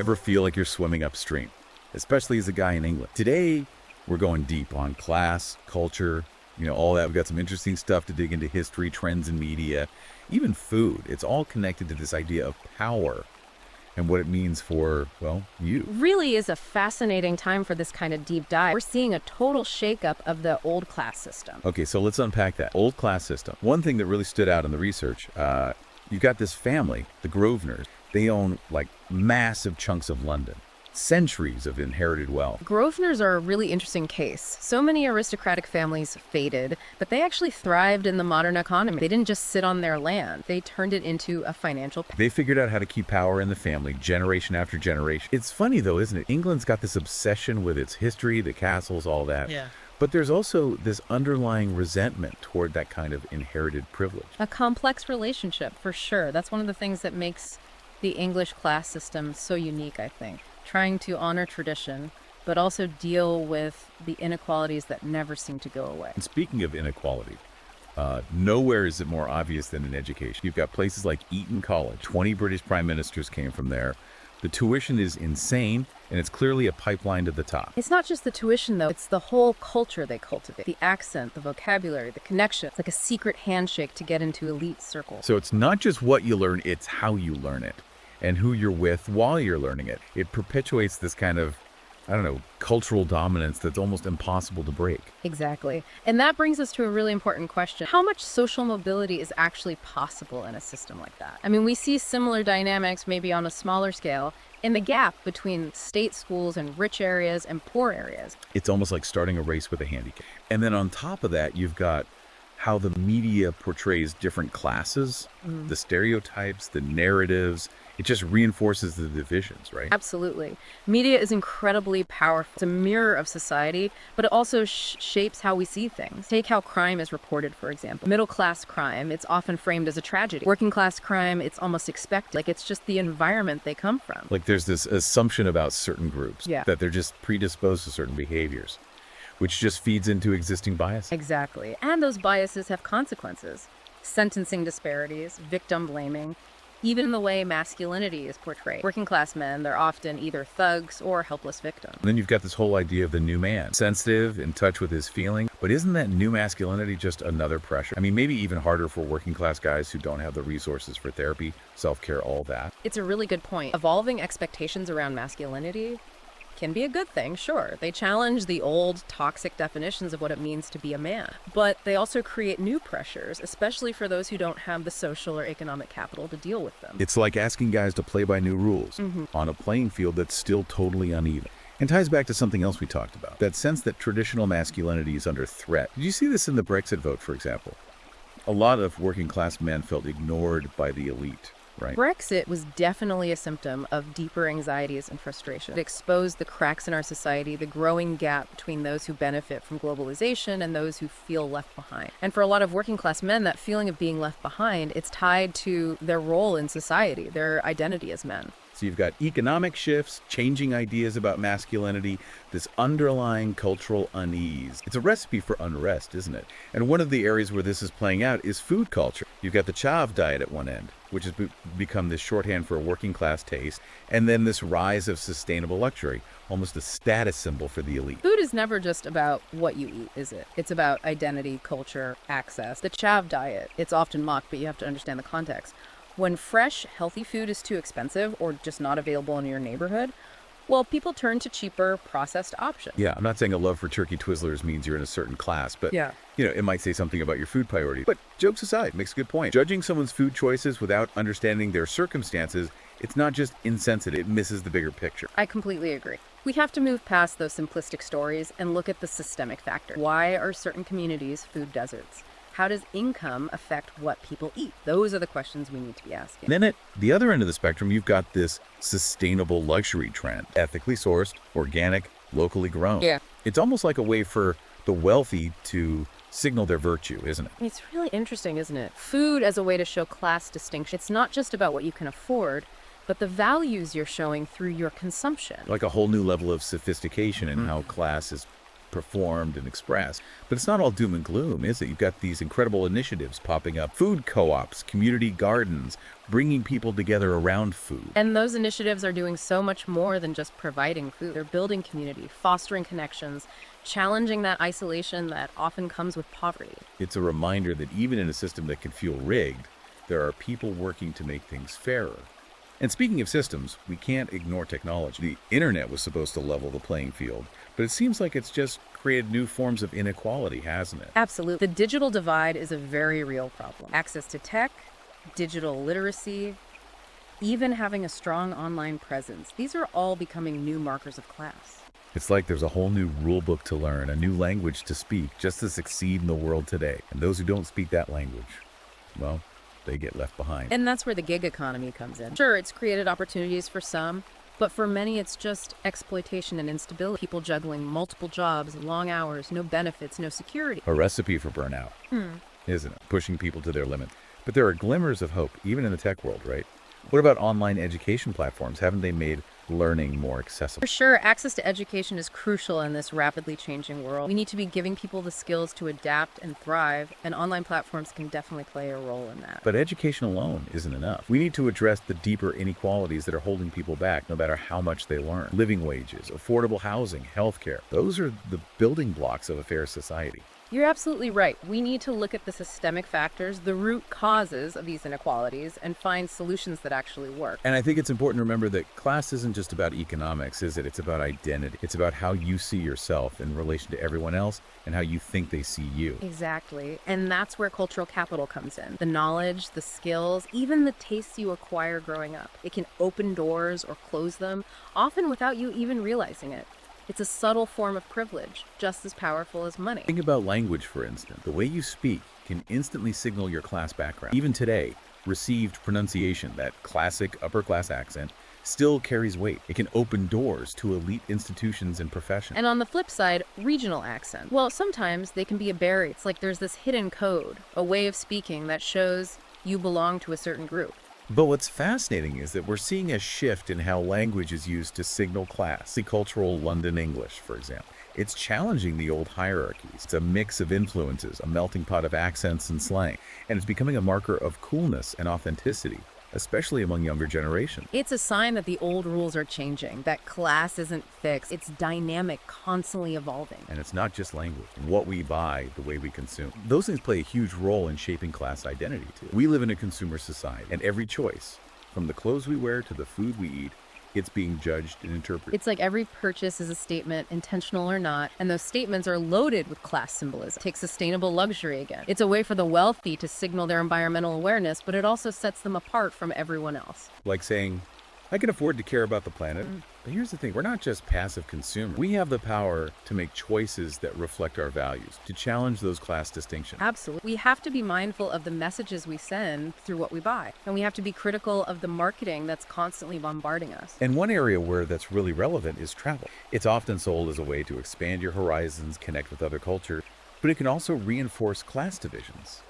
Ever feel like you're swimming upstream? Especially as a guy in England. Today, we're going deep on class, culture, all that. We've got some interesting stuff to dig into: history, trends in media, even food. It's all connected to this idea of power and what it means for, well, you. Really is a fascinating time for this kind of deep dive. We're seeing a total shakeup of the old class system. Okay, so let's unpack that. Old class system. One thing that really stood out in the research, you've got this family, the Grosvenors. They own like massive chunks of London. Centuries of inherited wealth. Grosvenors are a really interesting case. So many aristocratic families faded, but they actually thrived in the modern economy. They didn't just sit on their land. They turned it into a financial... They figured out how to keep power in the family generation after generation. It's funny though, isn't it? England's got this obsession with its history, the castles, all that. Yeah. But there's also this underlying resentment toward that kind of inherited privilege. A complex relationship, for sure. That's one of the things that makes the English class system so unique, I think. Trying to honor tradition, but also deal with the inequalities that never seem to go away. And speaking of inequality, nowhere is it more obvious than in education. You've got places like Eton College. 20 British prime ministers came from there. The tuition is insane, and it's clearly a pipeline to the top. It's not just the tuition, though. It's the whole culture they cultivate. The accent, the vocabulary, the connection. It's like a secret handshake to get into elite circles. So it's not just what you learn, it's how you learn it and who you're with while you're learning it. It perpetuates this kind of, cultural dominance that's almost impossible to break. Exactly. And that brings us to a really important question. How much social mobility is actually possible in a system like that? I mean, we see similar dynamics, maybe on a smaller scale, in the gap between state schools and rich areas and poor areas. It's almost like starting a race with a handicap. And then on top of that, you've got how the media portrays different classes, the stereotypes, the narratives. It just reinforces the divisions, right? Absolutely. Media is incredibly powerful. It's a mirror of society, but it also shapes how we see things. Take how crime is reported, for example. Middle-class crime, it's often framed as a tragedy. Working-class crime, it's almost expected. Like, it's just the environment they come from. Like, there's this assumption about certain groups that they're just predisposed to certain behaviors, which just feeds into existing bias. Exactly. And those biases have consequences. Sentencing disparities, victim blaming, even the way masculinity is portrayed. Working class men, they're often either thugs or helpless victims. And then you've got this whole idea of the new man, sensitive, in touch with his feeling. But isn't that new masculinity just another pressure? I mean, maybe even harder for working class guys who don't have the resources for therapy, self-care, all that. It's a really good point. Evolving expectations around masculinity can be a good thing, sure. They challenge the old toxic definitions of what it means to be a man. But they also create new pressures, especially for those who don't have the social or economic capital to deal with them. It's like asking guys to play by new rules on a playing field that's still totally uneven. And ties back to something else we talked about, that sense that traditional masculinity is under threat. Did you see this in the Brexit vote, for example? A lot of working class men felt ignored by the elite. Right. Brexit was definitely a symptom of deeper anxieties and frustration. It exposed the cracks in our society, the growing gap between those who benefit from globalization and those who feel left behind. And for a lot of working class men, that feeling of being left behind, it's tied to their role in society, their identity as men. So you've got economic shifts, changing ideas about masculinity, this underlying cultural unease. It's a recipe for unrest, isn't it? And one of the areas where this is playing out is food culture. You've got the chav diet at one end, which has become this shorthand for a working class taste, and then this rise of sustainable luxury, almost a status symbol for the elite. Food is never just about what you eat, is it? It's about identity, culture, access. The chav diet, it's often mocked, but you have to understand the context. When fresh, healthy food is too expensive or just not available in your neighborhood, well, people turn to cheaper, processed options. Yeah, I'm not saying a love for turkey Twizzlers means you're in a certain class, but it might say something about your food priority. But jokes aside, makes a good point. Judging someone's food choices without understanding their circumstances, it's not just insensitive, it misses the bigger picture. I completely agree. We have to move past those simplistic stories and look at the systemic factor. Why are certain communities food deserts? How does income affect what people eat? Those are the questions we need to be asking. Then at the other end of the spectrum, you've got this sustainable luxury trend. Ethically sourced, organic, locally grown. Yeah. It's almost like a way for the wealthy to signal their virtue, isn't it? It's really interesting, isn't it? Food as a way to show class distinction. It's not just about what you can afford, but the values you're showing through your consumption. Like a whole new level of sophistication in how class is performed and expressed. But it's not all doom and gloom, is it? You've got these incredible initiatives popping up, food co-ops, community gardens, bringing people together around food. And those initiatives are doing so much more than just providing food. They're building community, fostering connections, challenging that isolation that often comes with poverty. It's a reminder that even in a system that can feel rigged, there are people working to make things fairer. And speaking of systems, we can't ignore technology. The internet was supposed to level the playing field, but it seems like it's just created new forms of inequality, hasn't it? Absolutely. The digital divide is a very real problem. Access to tech, digital literacy, even having a strong online presence. These are all becoming new markers of class. It's like there's a whole new rule book to learn, a new language to speak, just to succeed in the world today. And those who don't speak that language, well, they get left behind. And that's where the gig economy comes in. Sure, it's created opportunities for some, but for many it's just exploitation and instability. People juggling multiple jobs, long hours, no benefits, no security. A recipe for burnout, isn't it? Pushing people to their limits. But there are glimmers of hope, even in the tech world, right? What about online education platforms? Haven't they made learning more accessible? For sure, access to education is crucial in this rapidly changing world. We need to be giving people the skills to adapt and thrive, and online platforms can definitely play a role in that. But education alone isn't enough. We need to address the deeper inequalities that are holding people back, no matter how much they learn. Living wages, affordable housing, healthcare. Those are the building blocks of a fair society. You're absolutely right. We need to look at the systemic factors, the root causes of these inequalities, and find solutions that actually work. And I think it's important to remember that class isn't just about economics, is it? It's about identity. It's about how you see yourself in relation to everyone else and how you think they see you. Exactly. And that's where cultural capital comes in. The knowledge, the skills, even the tastes you acquire growing up. It can open doors or close them, often without you even realizing it. It's a subtle form of privilege, just as powerful as money. Think about language, for instance. The way you speak can instantly signal your class background. Even today, received pronunciation, that classic upper-class accent, still carries weight. It can open doors to elite institutions and professions. And on the flip side, regional accent. Well, sometimes they can be a barrier. It's like there's this hidden code, a way of speaking that shows you belong to a certain group. But what's fascinating is that we're seeing a shift in how language is used to signal class. The cultural London English, for example. It's challenging the old hierarchies. It's a mix of influences, a melting pot of accents and slang, and it's becoming a marker of coolness and authenticity, especially among younger generations. It's a sign that the old rules are changing, that class isn't fixed. It's dynamic, constantly evolving. And it's not just language. What we buy, the way we consume. Those things play a huge role in shaping class identity, too. We live in a consumer society, and every choice, from the clothes we wear to the food we eat, it's being judged and interpreted. It's like every purchase is a statement, intentional or not, and those statements are loaded with class symbolism. Take sustainable luxury again. It's a way for the wealthy to signal their environmental awareness, but it also sets them apart from everyone else. Like saying, I can afford to care about the planet. But here's the thing, we're not just passive consumers. We have the power to make choices that reflect our values, to challenge those class distinctions. Absolutely. We have to be mindful of the messages we send through what we buy. And we have to be critical of the marketing that's constantly bombarding us. And one area where that's really relevant is travel. It's often sold as a way to expand your horizons, connect with other cultures, but it can also reinforce class divisions.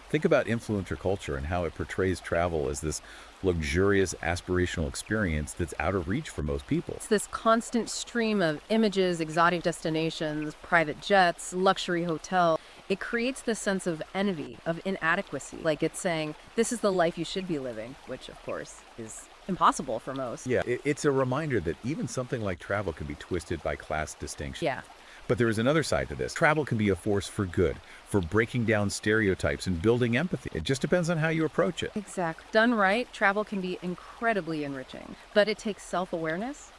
Think about influencer culture and how it portrays travel as this luxurious, aspirational experience that's out of reach for most people. It's this constant stream of images, exotic destinations, private jets, luxury hotel. It creates this sense of envy, of inadequacy. Like it's saying, this is the life you should be living, which of course is impossible for most. Yeah, it's a reminder that even something like travel can be twisted by class distinction. Yeah. But there is another side to this. Travel can be a force for good, for breaking down stereotypes and building empathy. It just depends on how you approach it. Exactly. Done right, travel can be incredibly enriching, but it takes self-awareness,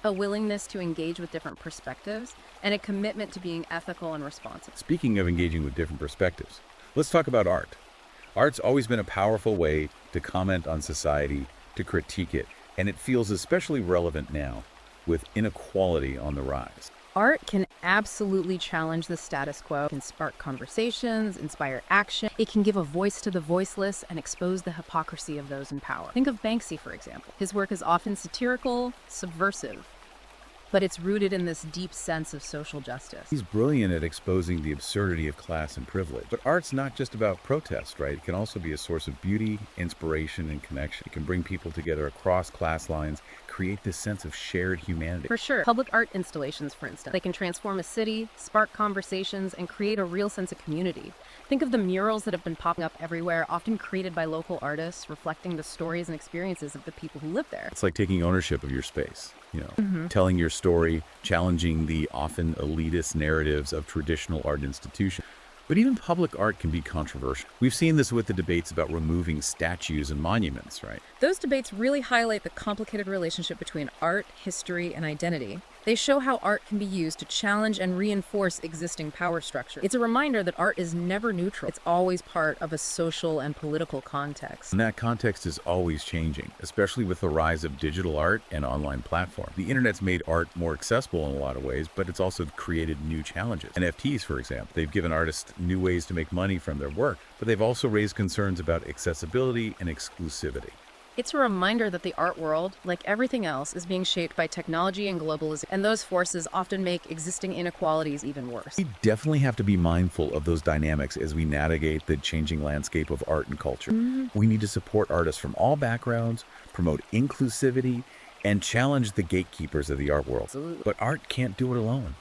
a willingness to engage with different perspectives, and a commitment to being ethical and responsive. Speaking of engaging with different perspectives, let's talk about art. Art's always been a powerful way to comment on society, to critique it, and it feels especially relevant now with inequality on the rise. Art can absolutely challenge the status quo. It can spark conversations, inspire action. It can give a voice to the voiceless and expose the hypocrisy of those in power. Think of Banksy, for example. His work is often satirical, subversive, but it's rooted in this deep sense of social justice. He's brilliant at exposing the absurdity of class and privilege. But art's not just about protest, right? It can also be a source of beauty, inspiration, and connection. It can bring people together across class lines, create this sense of shared humanity. For sure. Public art installations, for instance. They can transform a city, spark conversations, and create a real sense of community. Think of the murals that have been popping up everywhere, often created by local artists, reflecting the stories and experiences of the people who live there. It's like taking ownership of your space, telling your story, challenging the often elitist narratives of traditional art institutions. But even public art can be controversial. We've seen this with the debates about removing statues and monuments, right? Those debates really highlight the complicated relationship between art, history, and identity. They show how art can be used to challenge and reinforce existing power structures. It's a reminder that art is never neutral. It's always part of a social and political context. And that context is always changing, especially with the rise of digital art and online platforms. The internet's made art more accessible in a lot of ways, but it's also created new challenges. NFTs, for example, they've given artists new ways to make money from their work, but they've also raised concerns about accessibility and exclusivity. It's a reminder that the art world, like everything else, is being shaped by technology and globalization, and those forces often make existing inequalities even worse. We definitely have to be mindful of those dynamics as we navigate the changing landscape of art and culture. We need to support artists from all backgrounds, promote inclusivity, and challenge the gatekeepers of the art world. Absolutely. But art can't do it alone.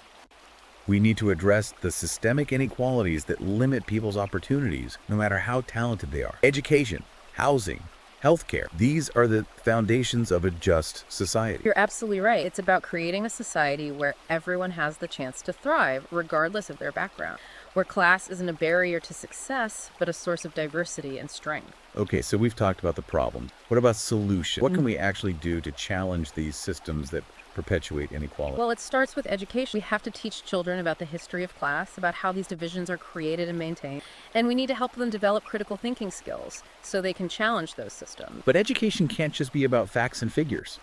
We need to address the systemic inequalities that limit people's opportunities, no matter how talented they are. Education, housing, healthcare. These are the foundations of a just society. You're absolutely right. It's about creating a society where everyone has the chance to thrive, regardless of their background, where class isn't a barrier to success, but a source of diversity and strength. Okay, so we've talked about the problem. What about solution? What can we actually do to challenge these systems that perpetuate inequality? Well, it starts with education. We have to teach children about the history of class, about how these divisions are created and maintained, and we need to help them develop critical thinking skills so they can challenge those systems. But education can't just be about facts and figures.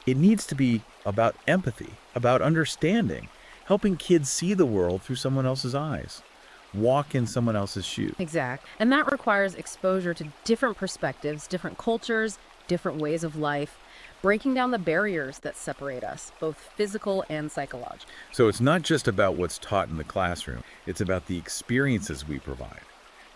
It needs to be about empathy, about understanding, helping kids see the world through someone else's eyes, walk in someone else's shoes. Exactly. And that requires exposure to different perspectives, different cultures, different ways of life, breaking down the barriers that separate us, both physical and psychological. So it's not just about what's taught in the classroom. It's about the experiences we provide,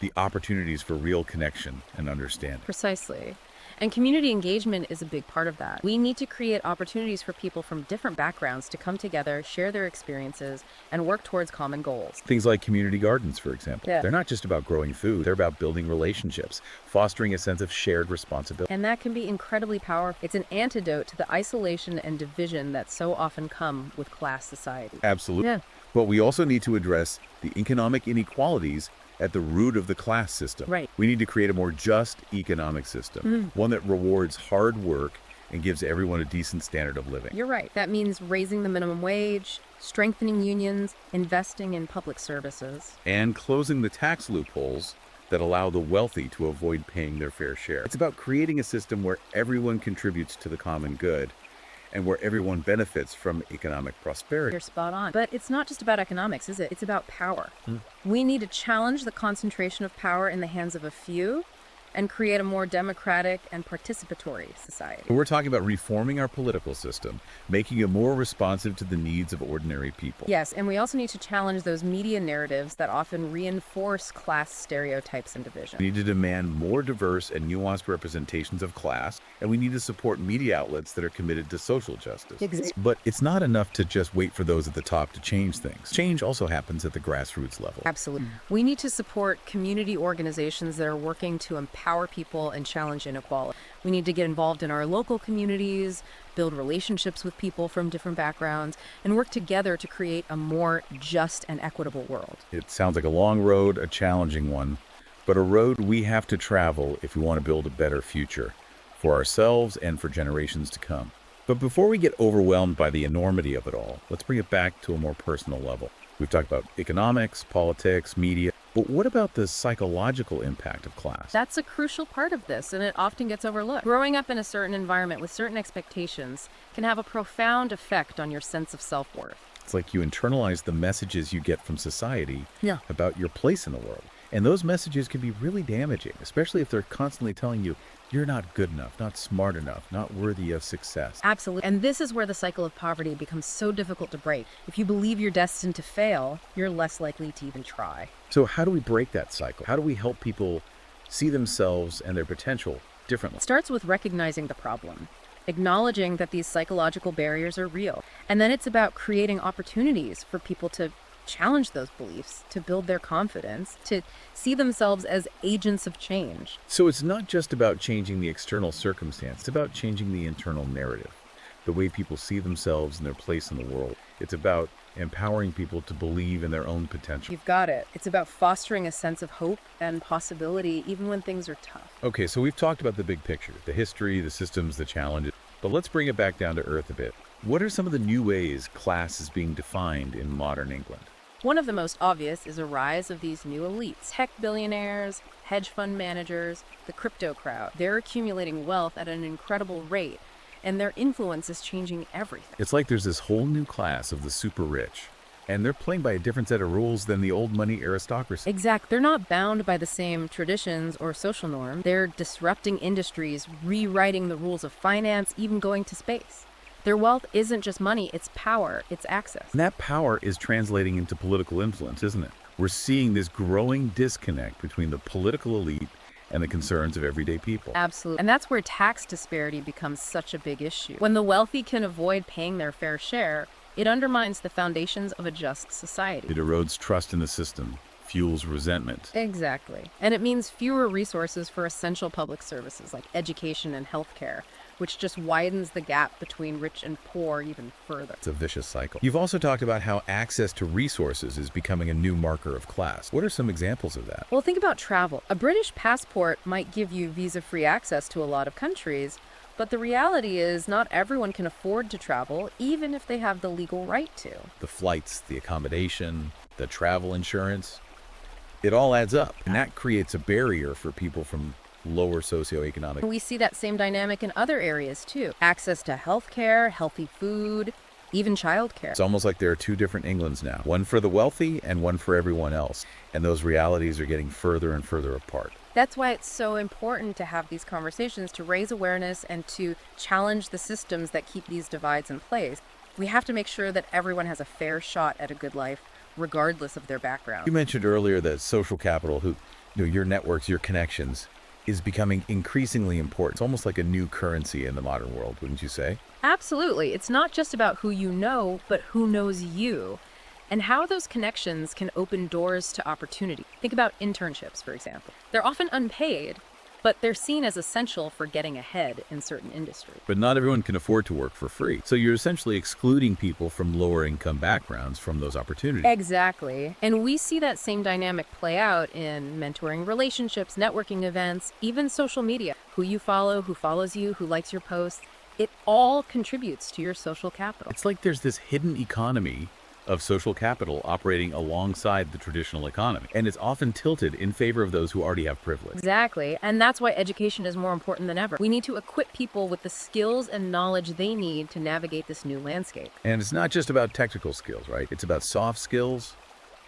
the opportunities for real connection and understanding. Precisely. And community engagement is a big part of that. We need to create opportunities for people from different backgrounds to come together, share their experiences, and work towards common goals. Things like community gardens, for example. Yeah. They're not just about growing food. They're about building relationships, fostering a sense of shared responsibility. And that can be incredibly powerful. It's an antidote to the isolation and division that so often come with class society. Absolutely. Yeah. But we also need to address the economic inequalities at the root of the class system. Right. We need to create a more just economic system, one that rewards hard work and gives everyone a decent standard of living. You're right. That means raising the minimum wage, strengthening unions, investing in public services. And closing the tax loopholes that allow the wealthy to avoid paying their fair share. It's about creating a system where everyone contributes to the common good and where everyone benefits from economic prosperity. You're spot on. But it's not just about economics, is it? It's about power. We need to challenge the concentration of power in the hands of a few and create a more democratic and participatory society. We're talking about reforming our political system, making it more responsive to the needs of ordinary people. Yes, and we also need to challenge those media narratives that often reinforce class stereotypes and division. We need to demand more diverse and nuanced representations of class, and we need to support media outlets that are committed to social justice. Exactly. But it's not enough to just wait for those at the top to change things. Change also happens at the grassroots level. Absolutely. We need to support community organizations that are working to empower people and challenge inequality. We need to get involved in our local communities, build relationships with people from different backgrounds, and work together to create a more just and equitable world. It sounds like a long road, a challenging one, but a road we have to travel if we want to build a better future for ourselves and for generations to come. But before we get overwhelmed by the enormity of it all, let's bring it back to a more personal level. We've talked about economics, politics, media, but what about the psychological impact of class? That's a crucial part of this, and it often gets overlooked. Growing up in a certain environment with certain expectations can have a profound effect on your sense of self-worth. It's like you internalize the messages you get from society Yeah. about your place in the world. And those messages can be really damaging, especially if they're constantly telling you you're not good enough, not smart enough, not worthy of success. Absolutely. And this is where the cycle of poverty becomes so difficult to break. If you believe you're destined to fail, you're less likely to even try. So how do we break that cycle? How do we help people see themselves and their potential differently? It starts with recognizing the problem. acknowledging that these psychological barriers are real. And then it's about creating opportunities for people to challenge those beliefs, to build their confidence, to see themselves as agents of change. So it's not just about changing the external circumstance, it's about changing the internal narrative, the way people see themselves and their place in the world. It's about empowering people to believe in their own potential. You've got it. It's about fostering a sense of hope and possibility even when things are tough. Okay, so we've talked about the big picture, the history, the systems, the challenges, but let's bring it back down to earth a bit. What are some of the new ways class is being defined in modern England? One of the most obvious is a rise of these new elites, tech billionaires, hedge fund managers, the crypto crowd. They're accumulating wealth at an incredible rate, and their influence is changing everything. It's like there's this whole new class of the super rich, and they're playing by a different set of rules than the old money aristocracy. Exact. They're not bound by the same traditions or social norms. They're disrupting industries, rewriting the rules of finance, even going to space. Their wealth isn't just money, it's power, it's access. And that power is translating into political influence, isn't it? We're seeing this growing disconnect between the political elite and the concerns of everyday people. Absolutely. And that's where tax disparity becomes such a big issue. When the wealthy can avoid paying their fair share, it undermines the foundations of a just society. It erodes trust in the system, fuels resentment. Exactly. And it means fewer resources for essential public services like education and healthcare, which just widens the gap between rich and poor even further. It's a vicious cycle. You've also talked about how access to resources is becoming a new marker of class. What are some examples of that? Well, think about travel. A British passport might give you visa-free access to a lot of countries, but the reality is not everyone can afford to travel, even if they have the legal right to. The flights, the accommodation, the travel insurance, it all adds up. And that creates a barrier for people from lower socioeconomic. We see that same dynamic in other areas too. Access to healthcare, healthy food, even childcare. It's almost like there are two different Englands now, one for the wealthy and one for everyone else. And those realities are getting further and further apart. That's why it's so important to have these conversations, to raise awareness and to challenge the systems that keep these divides in place. We have to make sure that everyone has a fair shot at a good life, regardless of their background. You mentioned earlier that social capital, your networks, your connections, is becoming increasingly important. It's almost like a new currency in the modern world, wouldn't you say? Absolutely. It's not just about who you know, but who knows you, and how those connections can open doors to opportunity. Think about internships, for example. They're often unpaid, but they're seen as essential for getting ahead in certain industries. But not everyone can afford to work for free. So you're essentially excluding people from lower income backgrounds from those opportunities. Exactly. And we see that same dynamic play out in mentoring relationships, networking events, even social media. Who you follow, who follows you, who likes your posts, it all contributes to your social capital. It's like there's this hidden economy of social capital operating alongside the traditional economy. And it's often tilted in favor of those who already have privilege. Exactly. And that's why education is more important than ever. We need to equip people with the skills and knowledge they need to navigate this new landscape. And it's not just about technical skills, right? It's about soft skills,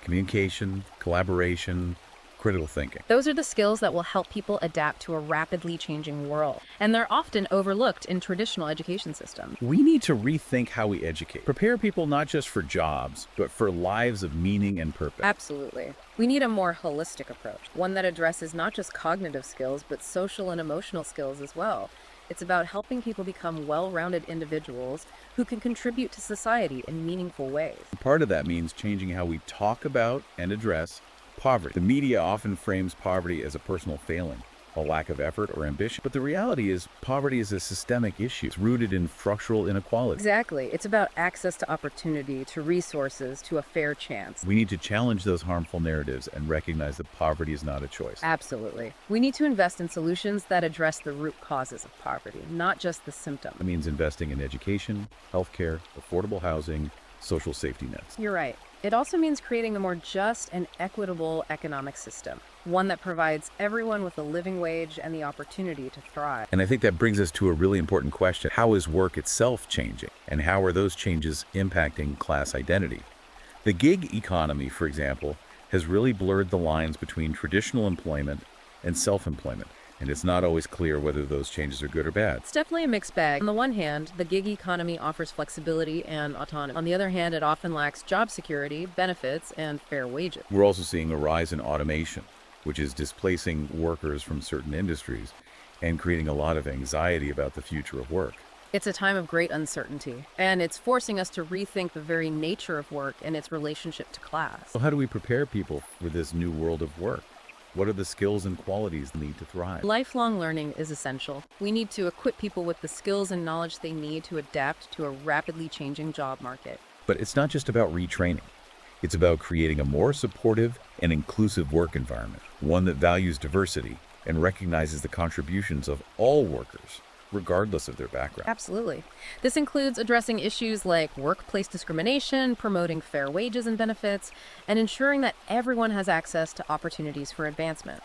communication, collaboration, critical thinking. Those are the skills that will help people adapt to a rapidly changing world. And they're often overlooked in traditional education systems. We need to rethink how we educate. Prepare people not just for jobs, but for lives of meaning and purpose. Absolutely. We need a more holistic approach, one that addresses not just cognitive skills, but social and emotional skills as well. It's about helping people become well-rounded individuals who can contribute to society in meaningful ways. Part of that means changing how we talk about and address poverty. The media often frames poverty as a personal failing, a lack of effort or ambition. But the reality is poverty is a systemic issue. It's rooted in structural inequality. Exactly. It's about access to opportunity, to resources, to a fair chance. We need to challenge those harmful narratives and recognize that poverty is not a choice. Absolutely. We need to invest in solutions that address the root causes of poverty, not just the symptom. It means investing in education, healthcare, affordable housing, social safety nets. You're right. It also means creating a more just and equitable economic system, one that provides everyone with a living wage and the opportunity to thrive. And I think that brings us to a really important question. How is work itself changing? And how are those changes impacting class identity? The gig economy, for example, has really blurred the lines between traditional employment and self-employment. And it's not always clear whether those changes are good or bad. It's definitely a mixed bag. On the one hand, the gig economy offers flexibility and autonomy. On the other hand, it often lacks job security, benefits, and fair wages. We're also seeing a rise in automation, which is displacing workers from certain industries and creating a lot of anxiety about the future of work. It's a time of great uncertainty, and it's forcing us to rethink the very nature of work and its relationship to class. So how do we prepare people for this new world of work? What are the skills and qualities they need to thrive? Lifelong learning is essential. We need to equip people with the skills and knowledge they need to adapt to a rapidly changing job market. But it's not just about retraining. It's about creating a more supportive and inclusive work environment, one that values diversity and recognizes the contributions of all workers, regardless of their background. Absolutely. This includes addressing issues like workplace discrimination, promoting fair wages and benefits, and ensuring that everyone has access to opportunities for advancement.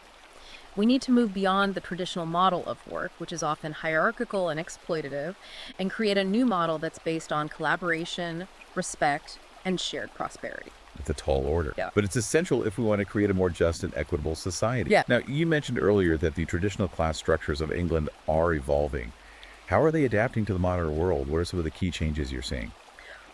We need to move beyond the traditional model of work, which is often hierarchical and exploitative, and create a new model that's based on collaboration, respect, and shared prosperity. It's a tall order. Yeah. But it's essential if we want to create a more just and equitable society. Yeah. Now, you mentioned earlier that the traditional class structures of England are evolving. How are they adapting to the modern world? What are some of the key changes you're seeing?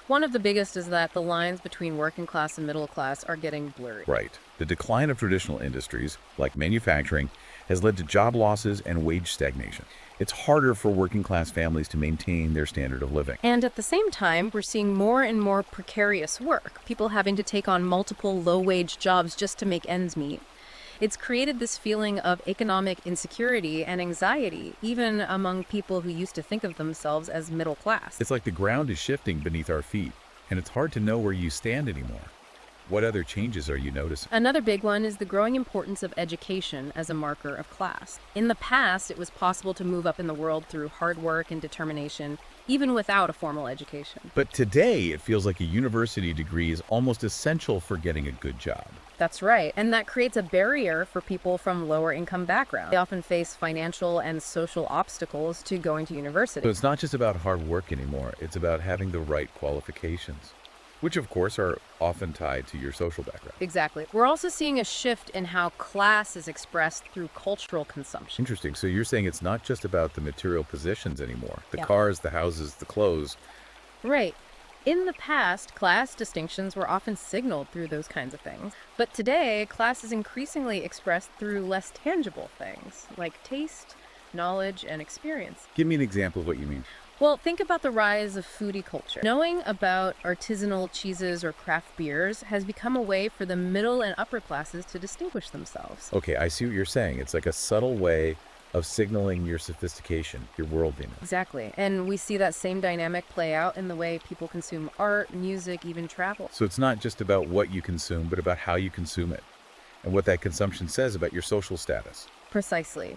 One of the biggest is that the lines between working class and middle class are getting blurry. Right. The decline of traditional industries, like manufacturing, has led to job losses and wage stagnation. It's harder for working class families to maintain their standard of living. And at the same time, we're seeing more and more precarious work, people having to take on multiple low-wage jobs just to make ends meet. It's created this feeling of economic insecurity and anxiety, even among people who used to think of themselves as middle class. It's like the ground is shifting beneath our feet, and it's hard to know where you stand anymore. What other changes are you noticing? Another big one is the growing importance of education as a marker of class. In the past, it was possible to move up in the world through hard work and determination, even without a formal education. But today, it feels like a university degree is almost essential for getting a good job. That's right. And that creates a barrier for people from lower income backgrounds. They often face financial and social obstacles to going to university. So it's not just about hard work anymore. It's about having the right qualifications, which of course are often tied to your social background. Exactly. We're also seeing a shift in how class is expressed through cultural consumption. Interesting. So you're saying it's not just about the material possessions anymore. The Yeah. cars, the houses, the clothes. Right. In the past, class distinctions were often signaled through those kinds of things. But today, class is increasingly expressed through less tangible things, like taste, knowledge, and experience. Give me an example of what you mean. Well, think about the rise of foodie culture. Knowing about artisanal cheeses or craft beers has become a way for the middle and upper classes to distinguish themselves. Okay, I see what you're saying. It's like a subtle way of signaling your sophistication, your worldliness. Exactly. And we see that same dynamic play out in the way people consume art, music, even travel. So it's not just about what you consume, but about how you consume it and what that consumption says about your social status. Precisely.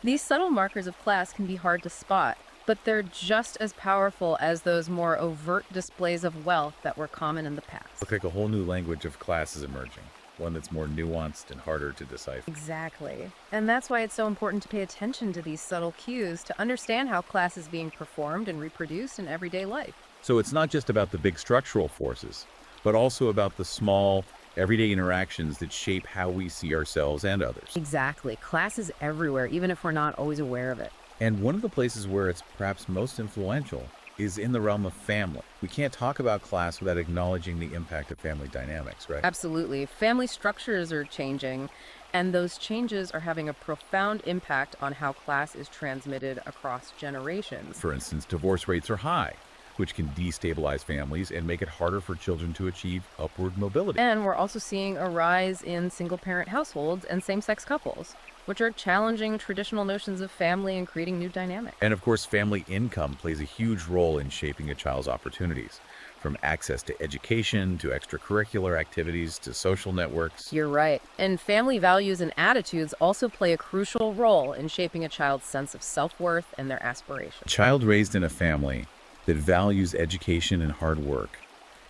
These subtle markers of class can be hard to spot, but they're just as powerful as those more overt displays of wealth that were common in the past. Look like a whole new language of class is emerging, one that's more nuanced and harder to decipher. Exactly. And that's why it's so important to pay attention to these subtle cues to understand how class is being performed and reproduced in everyday life. So it's not just about the big structural forces, but also about the small, everyday interactions that shape how we see ourselves and others. Exactly. Class is everywhere, even if we're not always aware of it. And one of the places where it's perhaps most influential is in the realm of family. We can't talk about class without acknowledging the impact of family dynamics, right? Absolutely. Family structures are changing, and those changes are having a profound impact on how class is transmitted across generations. For instance, divorce rates are high, which can destabilize families and make it harder for children to achieve upward mobility. And we're also seeing a rise in single-parent households and same-sex couples, which are challenging traditional notions of family and creating new dynamics. And of course, family income plays a huge role in shaping a child's opportunities, from access to education, to extracurricular activities, to social networks. You're right. And family values and attitudes also play a crucial role in shaping a child's sense of self-worth and their A aspirations. child raised in a family that values education and hard work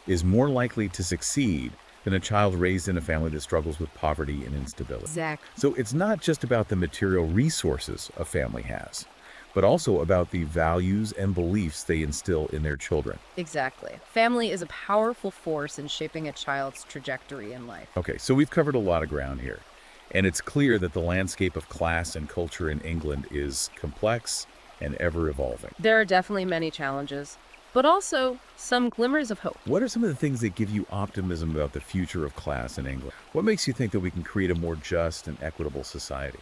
is more likely to succeed than a child raised in a family that struggles with poverty and instability. Exactly. So it's not just about the material resources a family has, but also about the values and beliefs they instill in their children. Exactly. Family is a powerful force in shaping a child's trajectory in life. Okay, so we've covered a lot of ground here, and it's clear that the landscape of class and culture in England is complex and ever evolving. There are definitely many challenges, but also some glimmers of hope. What are some of the things that give you optimism about the future of class in England? What makes you think that we can create a more just and equitable society?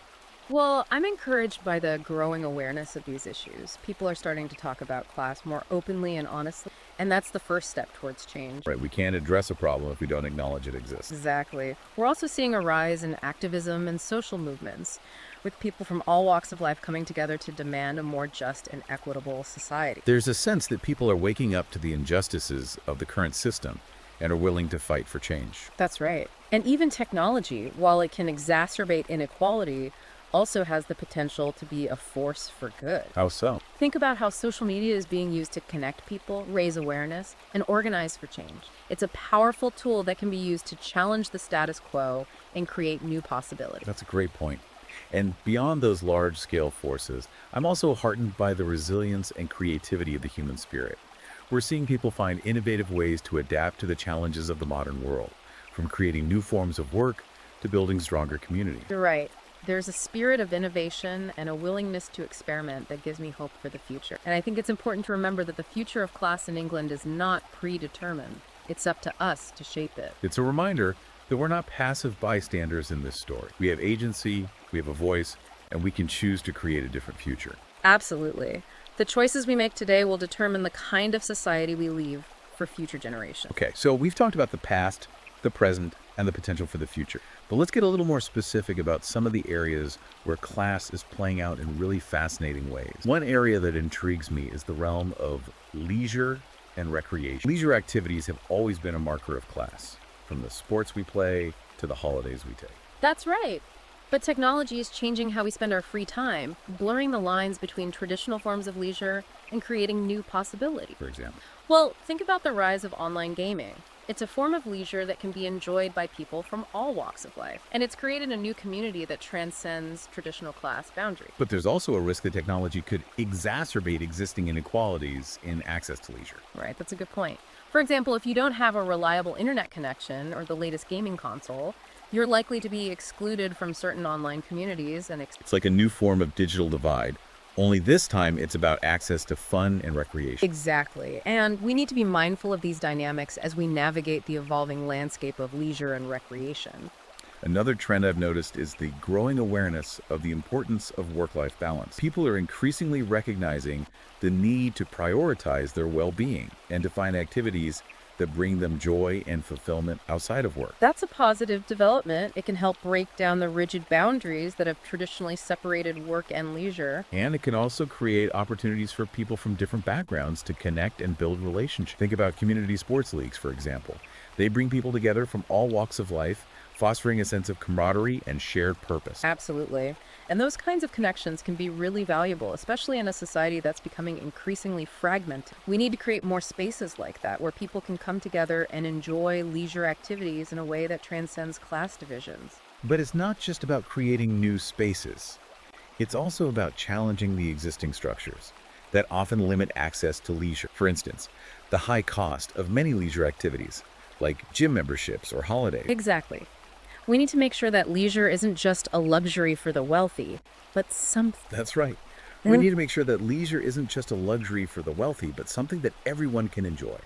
Well, I'm encouraged by the growing awareness of these issues. People are starting to talk about class more openly and honestly, and that's the first step towards change. Right, we can't address a problem if we don't acknowledge it exists. Exactly. We're also seeing a rise in activism and social movements, with people from all walks of life coming together to demand a more just and equitable society. There's a sense that people are waking up to the injustices of the current system and are willing to fight for change. That's right. And even technology, while it can exacerbate inequality, also has the potential to be a force for good. How so? Think about how social media is being used to connect people, raise awareness, and organize for change. It's a powerful tool that can be used to challenge the status quo and create new possibilities. That's a great point. And beyond those large-scale forces, I'm also heartened by the resilience and creativity of the human spirit. We're seeing people find innovative ways to adapt to the challenges of the modern world, from creating new forms of work to building stronger communities. You're right. There's a spirit of innovation and a willingness to experiment that gives me hope for the future. And I think it's important to remember that the future of class in England is not predetermined. It's up to us to shape it. It's a reminder that we're not passive bystanders in this story. We have agency, we have a voice, and we can choose to create a different future. Absolutely. The choices we make today will determine the kind of society we leave for future generations. Okay, so we've talked about the past, the present, and the potential for the future. But let's get a little more specific about some of the areas where class is playing out in really fascinating ways. One area that intrigues me is the realm of leisure and recreation. Leisure activities have always been a marker of class, from the sports we play to the holidays we take. That's right. But technology is changing how we spend our free time, blurring the lines between traditional forms of leisure and creating new possibilities. For example, Well, think about the rise of online gaming. It's a form of leisure that can be enjoyed by people from all walks of life, and it's created a new community that transcends traditional class boundaries. but there's also a risk that technology could exacerbate existing inequalities in access to leisure. Right, that's a good point. For example, if you don't have a reliable internet connection or the latest gaming console, you're likely to be excluded from certain online communities and It's like a new form of digital divide, only this time it's about access to fun and recreation. Exactly. And we need to be mindful of these dynamics as we navigate the evolving landscape of leisure and recreation. Another trend I've noticed is the growing awareness of the importance of work-life balance. People are increasingly recognizing the need to prioritize their well-being and to find activities that bring them joy and fulfillment outside of work. That's a positive development. It can help break down the rigid boundaries that have traditionally separated work and leisure. And it can also create opportunities for people from different backgrounds to connect and build relationships. Think about community sports leagues, for example. They bring people together from all walks of life, fostering a sense of camaraderie and shared purpose. Absolutely. And those kinds of connections can be really valuable, especially in a society that's becoming increasingly fragmented. We need to create more spaces like that where people can come together and enjoy leisure activities in a way that transcends class divisions. But it's not just about creating new spaces. It's also about challenging the existing structures that often limit access to leisure. For instance, the high cost of many leisure activities, like gym memberships or holidays. Exactly. We need to make sure that leisure isn't just a luxury for the wealthy, but something. That's right. We need to make sure that leisure isn't just a luxury for the wealthy, but something that everyone can enjoy.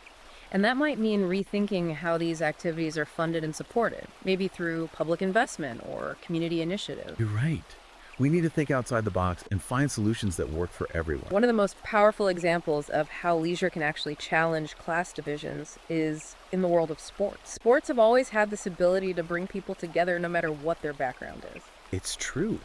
And that might mean rethinking how these activities are funded and supported, maybe through public investment or community initiative. You're right. We need to think outside the box and find solutions that work for everyone. One of the most powerful examples of how leisure can actually challenge class divisions is in the world of sports. Sports have always had this ability to bring people together no matter what their background is. It's true.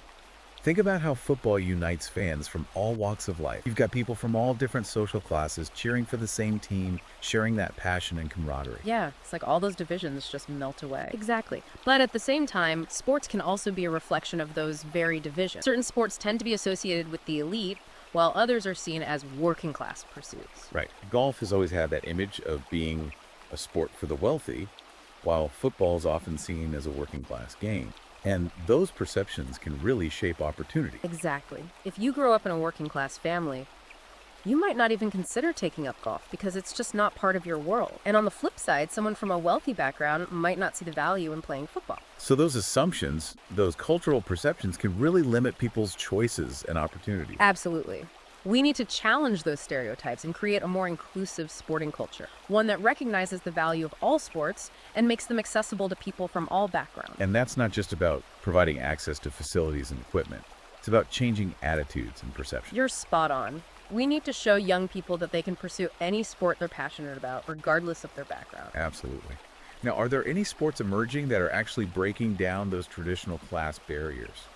Think about how football unites fans from all walks of life. You've got people from all different social classes cheering for the same team, sharing that passion and camaraderie. Yeah, it's like all those divisions just melt away. Exactly. But at the same time, sports can also be a reflection of those very divisions. Certain sports tend to be associated with the elite, while others are seen as working class pursuits. Right. Golf has always had that image of being a sport for the wealthy, while football is often seen as a working class game. And those perceptions can really shape opportunity. Exactly. If you grow up in a working class family, you might not even consider taking up golf because it's just not part of your world. And on the flip side, someone from a wealthy background might not see the value in playing football. So those assumptions, those cultural perceptions can really limit people's choices and opportunities. Absolutely. We need to challenge those stereotypes and create a more inclusive sporting culture, one that recognizes the value of all sports and makes them accessible to people from all backgrounds. And that's not just about providing access to facilities and equipment. It's about changing attitudes and perception. You're spot on. We need to show young people that they can pursue any sport they're passionate about, regardless of their background. Absolutely. Now, are there any sports emerging that are actually breaking down those traditional class barriers?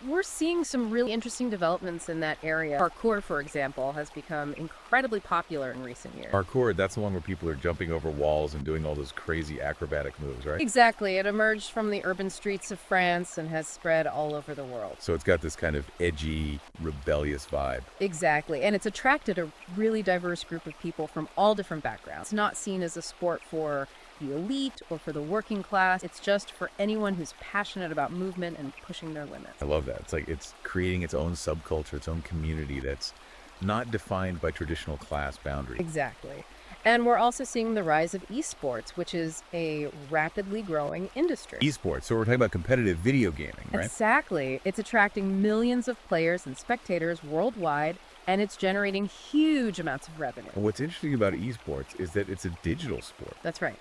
We're seeing some really interesting developments in that area. Parkour, for example, has become incredibly popular in recent years. Parkour, that's the one where people are jumping over walls and doing all those crazy acrobatic moves, right? Exactly. It emerged from the urban streets of France and has spread all over the world. So it's got this kind of edgy, rebellious vibe. Exactly. And it's attracted a really diverse group of people from all different backgrounds. It's not seen as a sport for the elite or for the working class. It's just for anyone who's passionate about movement and pushing their limits. I love that. It's like it's creating its own subculture, its own community that's not defined by traditional class boundaries. Exactly. And we're also seeing the rise of esports, which is a rapidly growing industry. Esports, so we're talking about competitive video gaming, right? Exactly. It's attracting millions of players and spectators worldwide, and it's generating huge amounts of revenue. And what's interesting about esports is that it's a digital sport. That's right.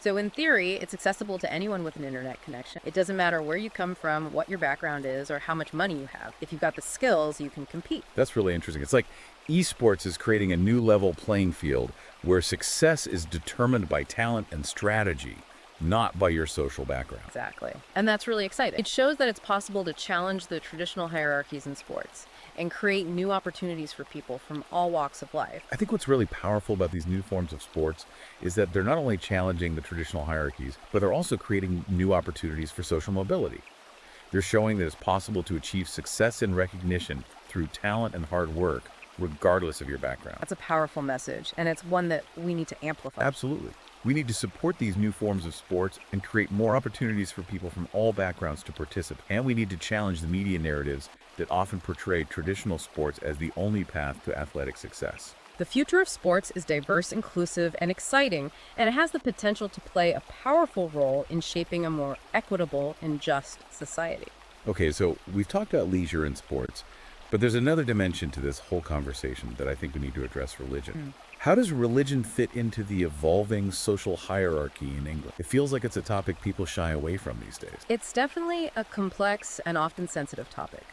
So in theory, it's accessible to anyone with an internet connection. It doesn't matter where you come from, what your background is, or how much money you have. If you've got the skills, you can compete. That's really interesting. It's like esports is creating a new level playing field where success is determined by talent and strategy, not by your social background. Exactly. And that's really exciting. It shows that it's possible to challenge the traditional hierarchies in sports and create new opportunities for people from all walks of life. I think what's really powerful about these new forms of sports is that they're not only challenging the traditional hierarchies, but they're also creating new opportunities for social mobility. They're showing that it's possible to achieve success and recognition through talent and hard work, regardless of your background. That's a powerful message, and it's one that we need to amplify. Absolutely. We need to support these new forms of sports and create more opportunities for people from all backgrounds to participate. And we need to challenge the media narratives that often portray traditional sports as the only path to athletic success. The future of sports is diverse, inclusive, and exciting, and it has the potential to play a powerful role in shaping a more equitable and just society. Okay, so we've talked about leisure in sports, but there's another dimension to this whole conversation that I think we need to address: religion. How does religion fit into the evolving social hierarchy in England? It feels like it's a topic people shy away from these days. It's definitely a complex and often sensitive topic.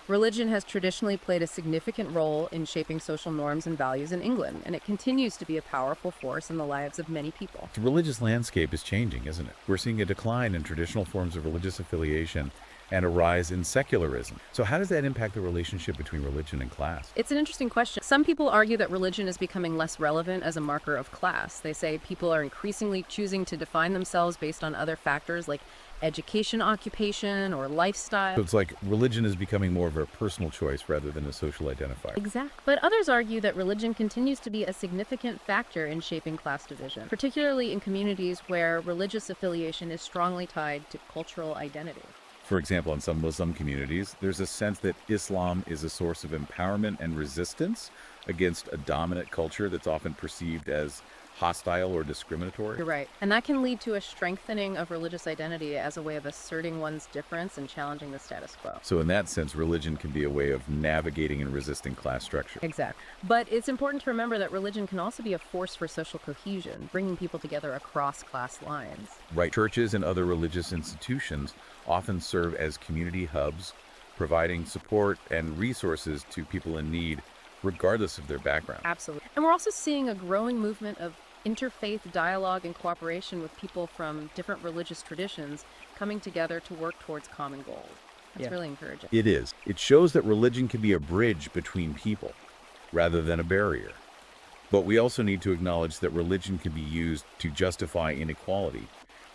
Religion has traditionally played a significant role in shaping social norms and values in England, and it continues to be a powerful force in the lives of many people. The religious landscape is changing, isn't it? We're seeing a decline in traditional forms of religious affiliation and a rise in secularism. So how does that impact the relationship between religion and class? It's an interesting question. Some people argue that religion is becoming less relevant as a marker of class. They say people are increasingly choosing to define themselves based on other factors like education, occupation, or lifestyle. So it's like religion is becoming more of a personal choice rather than a social identifier. Exactly. But others argue that religion continues to be a significant factor in shaping class division, particularly in communities where religious affiliation is strongly tied to cultural identity. For example, in some Muslim communities, there's a sense that Islam is a source of empowerment and resistance against a dominant culture that's often perceived as hostile or discriminatory. You're right. And that can lead to a strengthening of religious identity as a way of asserting one's difference and challenging the status quo. So in that sense, religion can be a way of navigating and resisting class structure. Exactly. But it's important to remember that religion can also be a force for social cohesion, bringing people together across class lines. Right. Churches and other religious institutions often serve as community hubs, providing support and resources to people in need, regardless of their background. Absolutely. And we're also seeing a growing movement of interfaith dialogue and cooperation with people from different religious traditions coming together to work towards common goals. That's really encouraging. It is. It shows that religion can be a bridge between people rather than a barrier. But we also need to acknowledge that religion can be used to justify inequality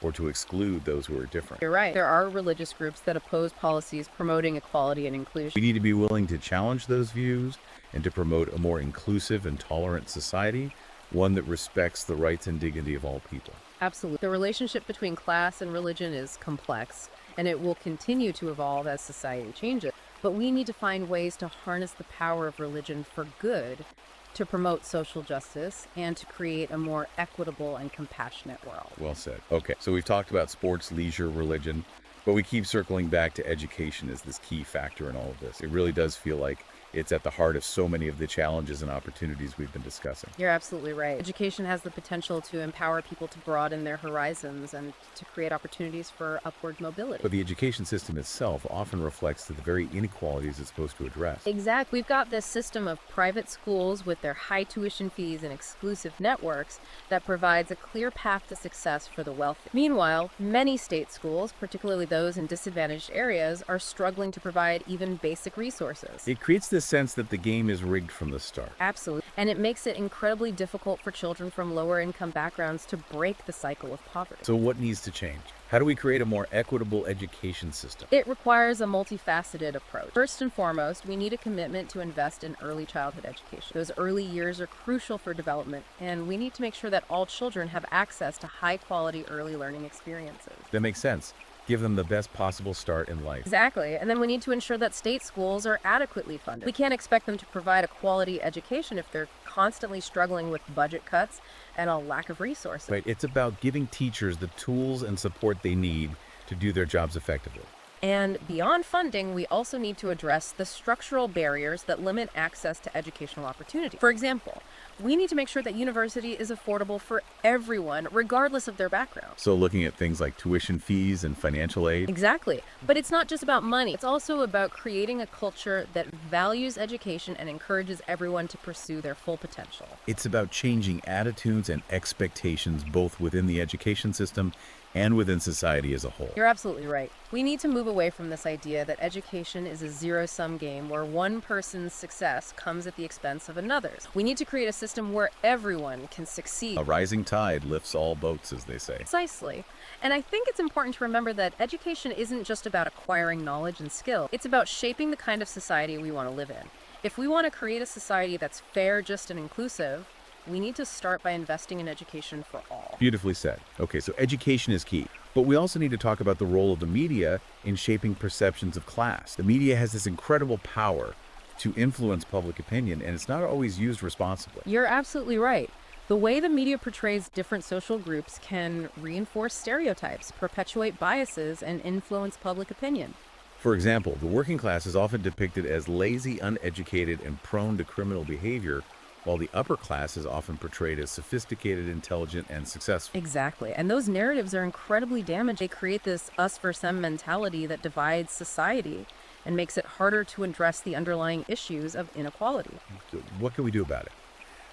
or to exclude those who are different. You're right. There are religious groups that oppose policies promoting equality and inclusion. We need to be willing to challenge those views and to promote a more inclusive and tolerant society, one that respects the rights and dignity of all people. Absolutely. The relationship between class and religion is complex, and it will continue to evolve as society changes. But we need to find ways to harness the power of religion for good, to promote social justice, and to create a more equitable and compassionate world. Well said. Okay, so we've talked about sports, leisure, religion, But we keep circling back to education as this key factor in all of this. It really does feel like it's at the heart of so many of the challenges and opportunities we've been discussing. You're absolutely right. Education has the potential to empower people to broaden their horizons and to create opportunities for upward mobility. But the education system itself often reflects the very inequalities it's supposed to address. Exactly. We've got this system of private schools with their high tuition fees and exclusive networks that provides a clear path to success for the wealthy. Meanwhile, many state schools, particularly those in disadvantaged areas, are struggling to provide even basic resources. It creates this sense that the game is rigged from the start. Absolutely. And it makes it incredibly difficult for children from lower income backgrounds to break the cycle of poverty. So what needs to change? How do we create a more equitable education system? It requires a multifaceted approach. First and foremost, we need a commitment to invest in early childhood education. Those early years are crucial for development, and we need to make sure that all children have access to high-quality early learning experiences. That makes sense. Give them the best possible start in life. Exactly. And then we need to ensure that state schools are adequately funded. We can't expect them to provide a quality education if they're constantly struggling with budget cuts and a lack of resources. Right. It's about giving teachers the tools and support they need to do their jobs effectively. And beyond funding, we also need to address the structural barriers that limit access to educational opportunity. For example, we need to make sure that university is affordable for everyone, regardless of their background. So looking at things like tuition fees and financial aid. Exactly. But it's not just about money. It's also about creating a culture that values education and encourages everyone to pursue their full potential. It's about changing attitudes and expectations both within the education system and within society as a whole. You're absolutely right. We need to move away from this idea that education is a zero-sum game where one person's success comes at the expense of another's. We need to create a system where everyone can succeed. A rising tide lifts all boats, as they say. Precisely. And I think it's important to remember that education isn't just about acquiring knowledge and skill. It's about shaping the kind of society we want to live in. If we want to create a society that's fair, just, and inclusive, we need to start by investing in education for all. Beautifully said. Okay, so education is key. But we also need to talk about the role of the media in shaping perceptions of class. The media has this incredible power to influence public opinion, and it's not always used responsibly. You're absolutely right. The way the media portrays different social groups can reinforce stereotypes, perpetuate biases, and influence public opinion. For example, the working class is often depicted as lazy, uneducated, and prone to criminal behavior, while the upper class is often portrayed as sophisticated, intelligent, and successful. Exactly. And those narratives are incredibly damaging. They create this us versus them mentality that divides society and makes it harder to address the underlying issues of inequality. So what can we do about it?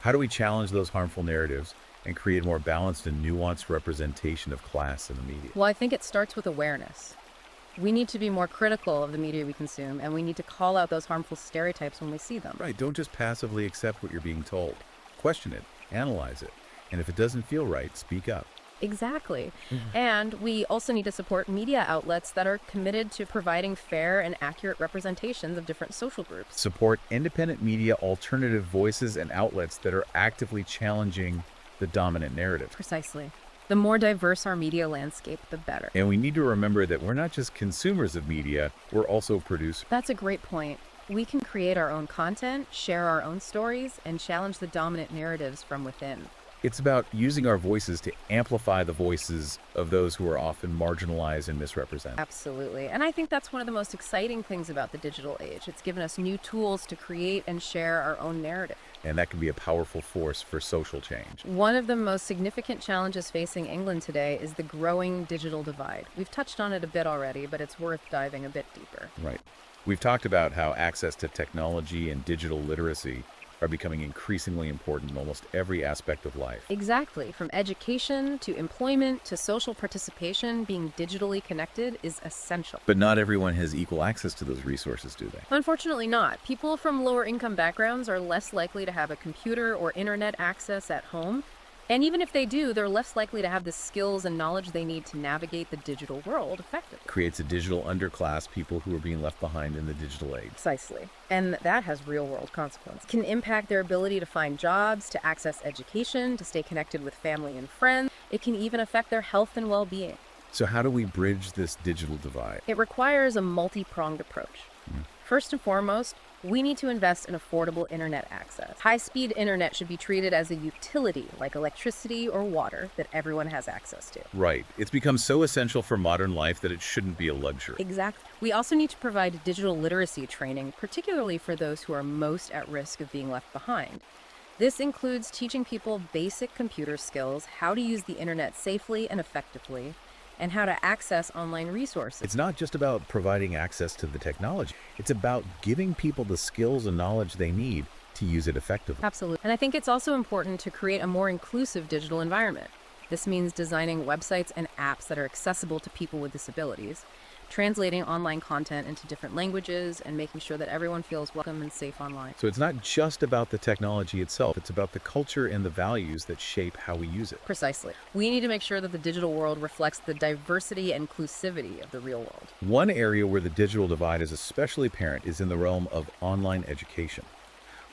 How do we challenge those harmful narratives and create a more balanced and nuanced representation of class in the media? Well, I think it starts with awareness. We need to be more critical of the media we consume, and we need to call out those harmful stereotypes when we see them. Right, don't just passively accept what you're being told. Question it, analyze it, and if it doesn't feel right, speak up. Exactly. And we also need to support media outlets that are committed to providing fair and accurate representations of different social groups. Support independent media, alternative voices, and outlets that are actively challenging the dominant narrative. Precisely. The more diverse our media landscape, the better. And we need to remember that we're not just consumers of media, we're also producers. That's a great point. We can create our own content, share our own stories, and challenge the dominant narratives from within. It's about using our voices to amplify the voices of those who are often marginalized and misrepresented. Absolutely. And I think that's one of the most exciting things about the digital age. It's given us new tools to create and share our own narrative. And that can be a powerful force for social change. One of the most significant challenges facing England today is the growing digital divide. We've touched on it a bit already, but it's worth diving a bit deeper. Right. We've talked about how access to technology and digital literacy are becoming increasingly important in almost every aspect of life. Exactly. From education to employment to social participation, being digitally connected is essential. But not everyone has equal access to those resources, do they? Unfortunately not. People from lower income backgrounds are less likely to have a computer or internet access at home. And even if they do, they're less likely to have the skills and knowledge they need to navigate the digital world effectively. Creates a digital underclass, people who are being left behind in the digital age. Precisely. And that has real-world consequences. Can impact their ability to find jobs, to access education, to stay connected with family and friends. It can even affect their health and well-being. So how do we bridge this digital divide? It requires a multi-pronged approach. First and foremost, We need to invest in affordable internet access. High-speed internet should be treated as a utility, like electricity or water, that everyone has access to. Right. It's become so essential for modern life that it shouldn't be a luxury. Exactly. We also need to provide digital literacy training, particularly for those who are most at risk of being left behind. This includes teaching people basic computer skills, how to use the internet safely and effectively, and how to access online resources. It's not just about providing access to the technology. It's about giving people the skills and knowledge they need to use it effectively. Absolutely. And I think it's also important to create a more inclusive digital environment. This means designing websites and apps that are accessible to people with disabilities, translating online content into different languages, and making sure that everyone feels welcome and safe online. So it's not just about the technology itself. It's about the culture and the values that shape how we use it. Precisely. We need to make sure that the digital world reflects the diversity and inclusivity of the real world. One area where the digital divide is especially apparent is in the realm of online education.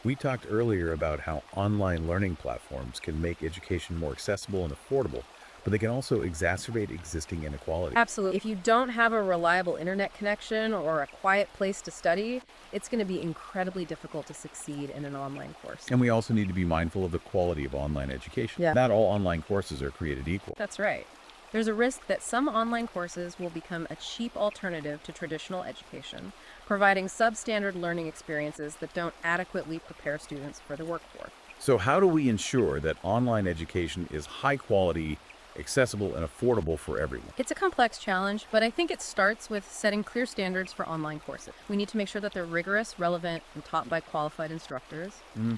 We talked earlier about how online learning platforms can make education more accessible and affordable, but they can also exacerbate existing inequality. Absolutely. If you don't have a reliable internet connection or a quiet place to study, it's going to be incredibly difficult to succeed in an online course. And we also need to be mindful of the quality of online education. Yeah. Not all online courses are created equal. That's right. There's a risk that some online courses will become a cheap alternative to traditional education, providing substandard learning experiences that don't adequately prepare students for the workforce. So how do we ensure that online education is high quality, accessible, and affordable for everyone? It's a complex challenge, but I think it starts with setting clear standards for online courses. We need to make sure that they're rigorous, relevant, and taught by qualified instructors.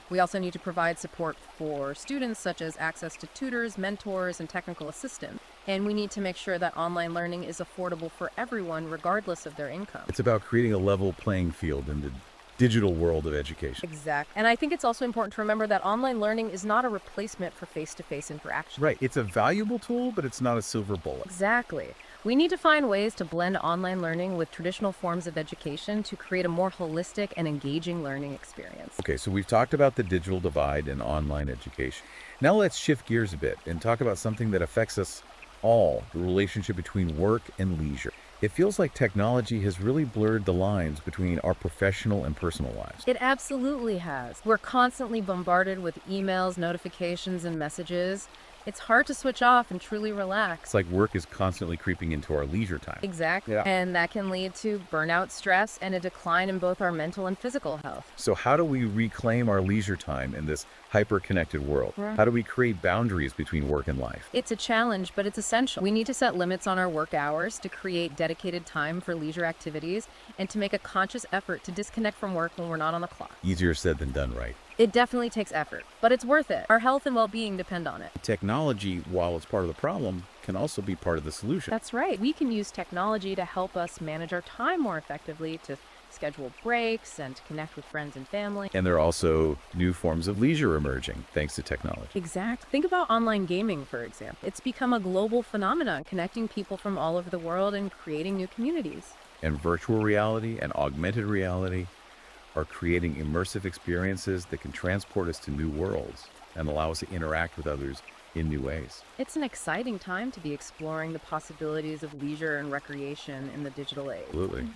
We also need to provide support for students, such as access to tutors, mentors, and technical assistance. And we need to make sure that online learning is affordable for everyone, regardless of their income. It's about creating a level playing field in the digital world of education. Exactly. And I think it's also important to remember that online learning is not a replacement for face-to-face interaction. Right. It's a valuable tool, but it's not a silver bullet. Exactly. We need to find ways to blend online learning with traditional forms of education to create a more holistic and engaging learning experience. Okay, so we've talked about the digital divide in online education. Now let's shift gears a bit and talk about something that affects us all, the relationship between work and leisure. It feels like technology has really blurred the lines between our professional and personal lives. It absolutely has. We're constantly bombarded with emails, notifications, and messages. It's hard to switch off and truly relax. It's like work is constantly creeping into our leisure time. Exactly. Yeah. And that can lead to burnout, stress, and a decline in both our mental and physical health. So how do we reclaim our leisure time in this hyper-connected world? Right. How do we create boundaries between work and life? It's a challenge, but it's essential. We need to set limits on our work hours to create dedicated time for leisure activities and to make a conscious effort to disconnect from work when we're not on the clock. Easier said than done, right? It definitely takes effort, but it's worth it. Our health and well-being depend on it. Technology, while it's part of the problem, can also be part of the solution. That's right. We can use technology to help us manage our time more effectively, to schedule breaks and to connect with friends and family. And there are also new forms of leisure emerging thanks to technology. Exactly. Think about online gaming, for example. It's become a global phenomenon, connecting people from all over the world and creating new communities. And virtual reality and augmented reality are creating immersive experiences that can transport us to new worlds and allow us to interact with others in new ways. It's an exciting time to be exploring the possibilities of leisure and recreation in the digital age. Absolutely.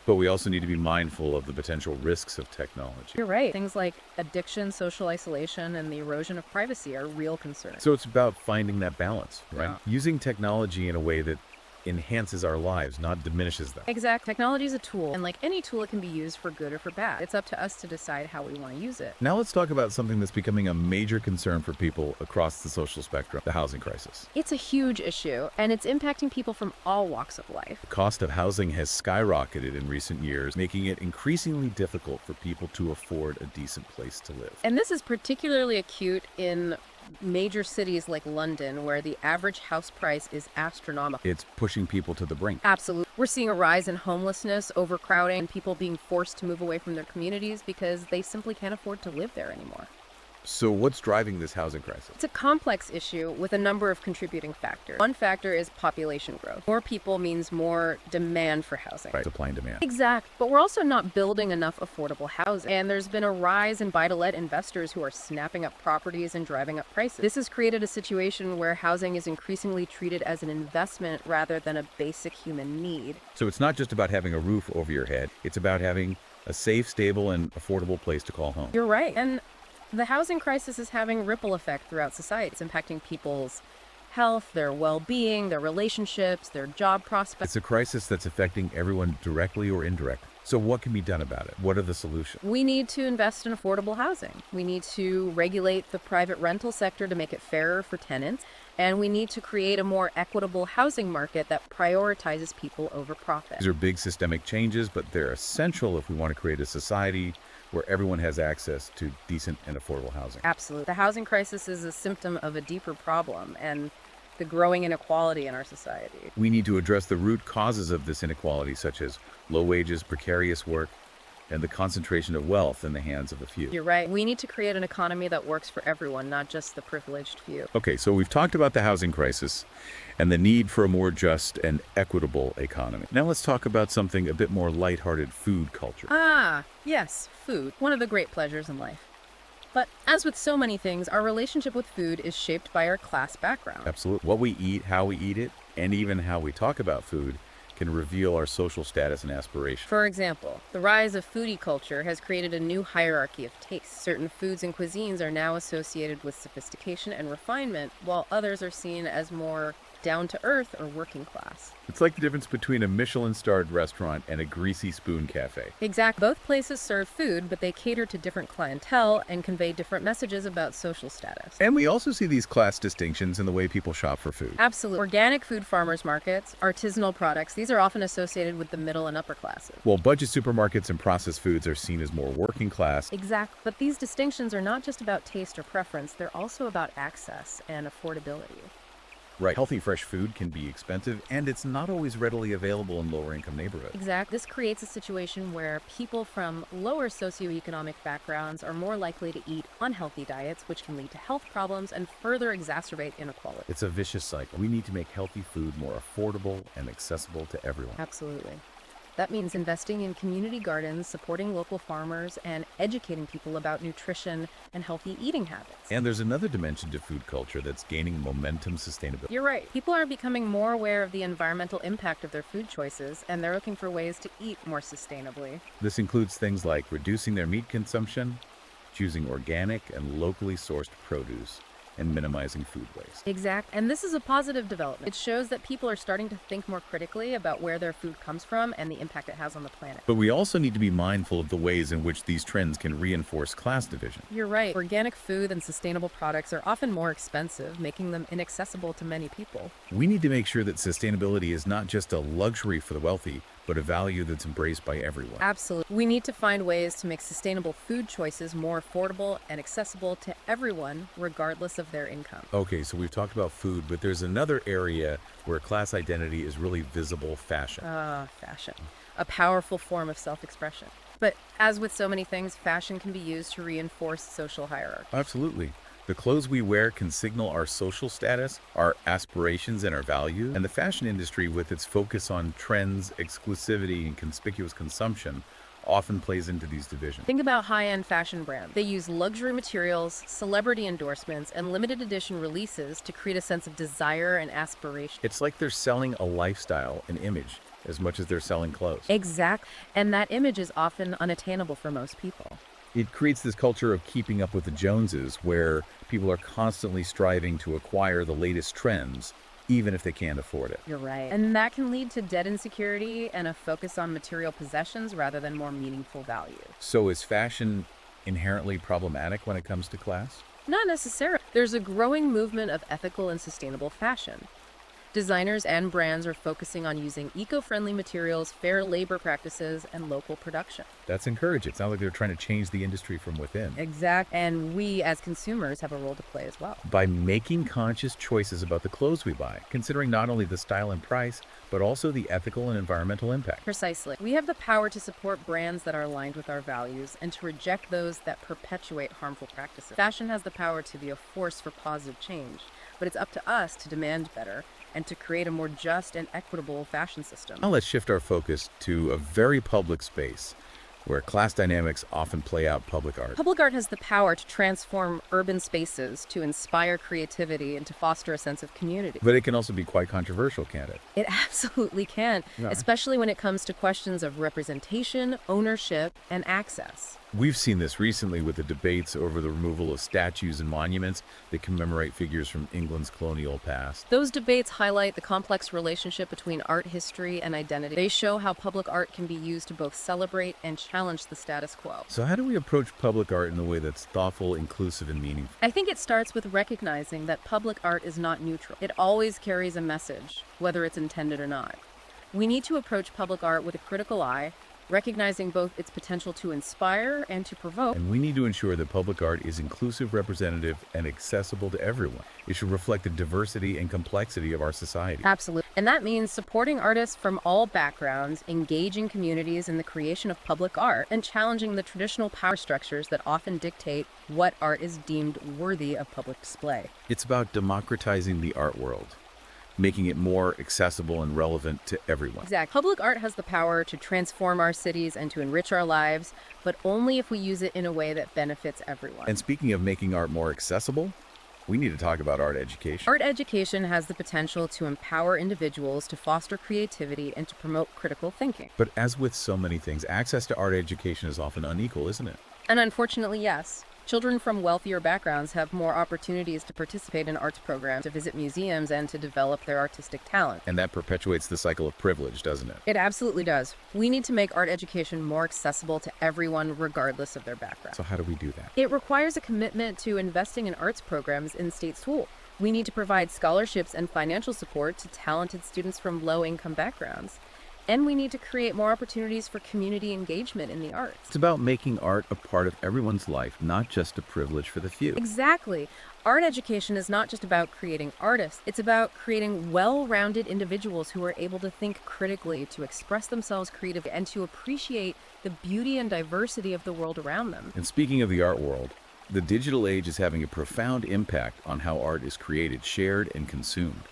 But we also need to be mindful of the potential risks of technology. You're right. Things like addiction, social isolation, and the erosion of privacy are real concerns. So it's about finding that balance, right? Yeah. Using technology in a way that enhances our lives, not diminishes them. Exactly. Technology is a tool, and like any tool, it can be used for good or for bad. It's up to us to decide how we want to use it. Now let's talk about something that's becoming a major concern for people across the social spectrum, the housing crisis. It's a huge issue, and it's impacting people from all walks of life. The cost of housing has skyrocketed in recent years, making it increasingly difficult for people to afford a decent place to live. And this is particularly acute in major cities like London, where the average house price is astronomical. It's pushing people to the brink. Absolutely. We're seeing a rise in homelessness, overcrowding, and people being forced to move away from their communities because they simply can't afford to live there anymore. So what's driving this housing crisis? It's a complex issue with a number of contributing factors. One factor is population growth. More people means more demand for housing. Right, supply and demand. Exact. But we're also not building enough affordable housing. And there's been a rise in buy-to-let investors who are snapping up properties and driving up prices. This has created a situation where housing is increasingly treated as an investment rather than a basic human need. So it's not just about having a roof over your head, it's about having a safe, stable, and affordable place to call home. You're right. And the housing crisis is having ripple effect throughout society. It's impacting people's health, their well-being, their relationships, their job prospects. It's a crisis that's affecting everyone directly or indirectly. So what can be done about it? What are the solutions? We need to invest in affordable housing. We need to regulate the private rental sector to make it fairer for tenants. And we need to create a more equitable housing market that prioritizes people over profit. These are big systemic changes, but they're essential if we want to create a society where everyone has access to decent and affordable housing. Absolutely. The housing crisis is a symptom of a deeper problem and the growing inequality in our society. We need to address the root causes of this inequality, such as low wages, precarious work, and the concentration of wealth in the hands of a few. You're right. We need to create an economy that works for everyone, not just the privileged few. Okay, so we've talked about the housing crisis and the need for a more just and equitable economy. Now let's talk about something a bit more lighthearted: food culture. Ah, yes, food. One of the great pleasures in life. But as with so many things, our relationship with food is shaped by our class background. Absolutely. What we eat, how we eat it, and even how we talk about food can reveal our social status and aspiration. For example, the rise of foodie culture has created a new hierarchy of tastes. Certain foods and cuisines are now associated with sophistication and refinement, while others are seen as more down-to-earth or working class. It's like the difference between a Michelin-starred restaurant and a greasy spoon cafe. Exactly. Both places serve food, but they cater to different clientele and convey different messages about social status. And we also see these class distinctions in the way people shop for food. Absolutely. Organic food farmers markets, artisanal products, these are often associated with the middle and upper classes. While budget supermarkets and processed foods are seen as more working class. Exactly. But these distinctions are not just about taste or preference, they're also about access and affordability. Right. Healthy, fresh food can be expensive, and it's not always readily available in lower-income neighborhoods. Exactly. This creates a situation where people from lower socioeconomic backgrounds are more likely to eat unhealthy diets, which can lead to health problems and further exacerbate inequality. It's a vicious cycle. We need to make healthy food more affordable and accessible to everyone. Absolutely. That means investing in community gardens, supporting local farmers, and educating people about nutrition and healthy eating habits. And there's another dimension to food culture that's gaining momentum: sustainability. You're right. People are becoming more aware of the environmental impact of their food choices, and they're looking for ways to eat more sustainably. This includes things like reducing their meat consumption, choosing organic and locally sourced produce, and minimizing food waste. Exactly. And this is a positive development. It shows that people are starting to think more critically about where their food comes from and the impact it has on the planet. But we also need to be mindful of the ways in which these trends can reinforce class division. You're right. Organic food and sustainable products are often more expensive, making them inaccessible to many people. We need to make sure that sustainability is not just a luxury for the wealthy, but a value that's embraced by everyone. Absolutely. We need to find ways to make sustainable food choices more affordable and accessible to everyone, regardless of their income. Okay, so we've talked about food, but there's another area where class identity is really visible: fashion. Fashion. A powerful form of self-expression. But as with so many things, fashion can be used to reinforce social hierarchy. Absolutely. The clothes we wear can signal our social status, our aspirations, and our values. And the fashion industry, with its focus on trends, exclusivity, and conspicuous consumption, often plays into these divisions. Think about high-end fashion brands. They use luxury materials, celebrity endorsements, and limited edition releases to create a sense of desire and aspiration. It's like they're selling a lifestyle, an image, as much as they're selling clothes. Exactly. And that image is often unattainable for most people. It creates this culture of keeping up with the Joneses, where people are constantly striving to acquire the latest trends, even if they can't afford it. You're right. And that can lead to debt insecurity and a focus on material possessions rather than more meaningful value. So is fashion inherently problematic when it comes to class? Not necessarily. There's a growing movement of ethical and sustainable fashion. Designers and brands are focusing on using eco-friendly materials, fair labor practices, and local production. That's encouraging. It sounds like they're trying to change the industry from within. Exactly. And we, as consumers, have a role to play as well. By making conscious choices about the clothes we buy, considering not only the style and price, but also the ethical and environmental impact. Precisely. We have the power to support brands that are aligned with our values and to reject those that perpetuate harmful practices. Fashion has the power to be a force for positive change, but it's up to us to demand better and to create a more just and equitable fashion system. Now let's shift our focus to a very public space: where class dynamics often play out public art. Public art has the power to transform urban spaces, to inspire creativity, and to foster a sense of community. But it can also be quite controversial, can't it? It absolutely can, especially when it comes to questions of representation, ownership, and access. We've seen this recently with the debates over the removal of statues and monuments that commemorate figures from England's colonial past. Those debates highlight the complex relationship between art history and identity. They show how public art can be used to both celebrate and challenge the status quo. So how do we approach public art in a way that's thoughtful, inclusive, and meaningful? I think it starts with recognizing that public art is not neutral. It always carries a message, whether it's intended or not. We need to approach public art with a critical eye, recognizing both its potential to inspire and to provoke. And we need to ensure that public art is inclusive, representative, and accessible to everyone. It should reflect the diversity and complexity of our society. Absolutely. And that means supporting artists from all backgrounds, engaging communities in the creation of public art, and challenging the traditional power structures that often dictate what art is deemed worthy of public display. It's about democratizing the art world, making it more accessible and relevant to everyone. Exactly. Public art has the power to transform our cities and to enrich our lives, but only if we use it in a way that benefits everyone. And speaking of making art more accessible, we need to talk about art education. Art education has the potential to empower individuals, to foster creativity, and to promote critical thinking. But as with so many things, access to art education is often unequal, isn't it? And unfortunately, yes. Children from wealthier backgrounds have more opportunities to participate in arts programs, to visit museums, and to develop their artistic talent. And that perpetuates the cycle of privilege, doesn't it? It absolutely does. We need to make art education more accessible to everyone, regardless of their background. So how do we do that? It requires a commitment to investing in arts programs in state schools. We need to provide scholarships and financial support to talented students from low-income backgrounds. And we need to create more opportunities for community engagement in the arts. It's about making art a part of everyone's life, not just a privilege for the few. Exactly. Art education is not just about creating artists. It's about creating well-rounded individuals who are able to think critically, to express themselves creatively, and to appreciate the beauty and diversity of the world around them. And speaking of the art world, the digital age is having a profound impact on how art is created, shared, and consumed.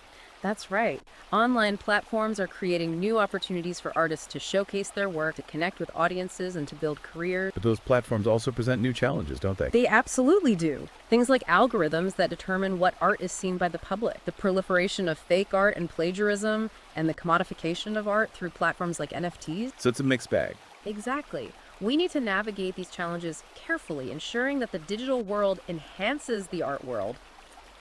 That's right. Online platforms are creating new opportunities for artists to showcase their work, to connect with audiences, and to build careers. But those platforms also present new challenges, don't they? They absolutely do. Things like algorithms that determine what art is seen by the public, the proliferation of fake art and plagiarism, and the commodification of art through platforms like NFTs. So it's a mixed bag. Exactly. We need to navigate these challenges carefully, ensuring that the digital world enhances the art world,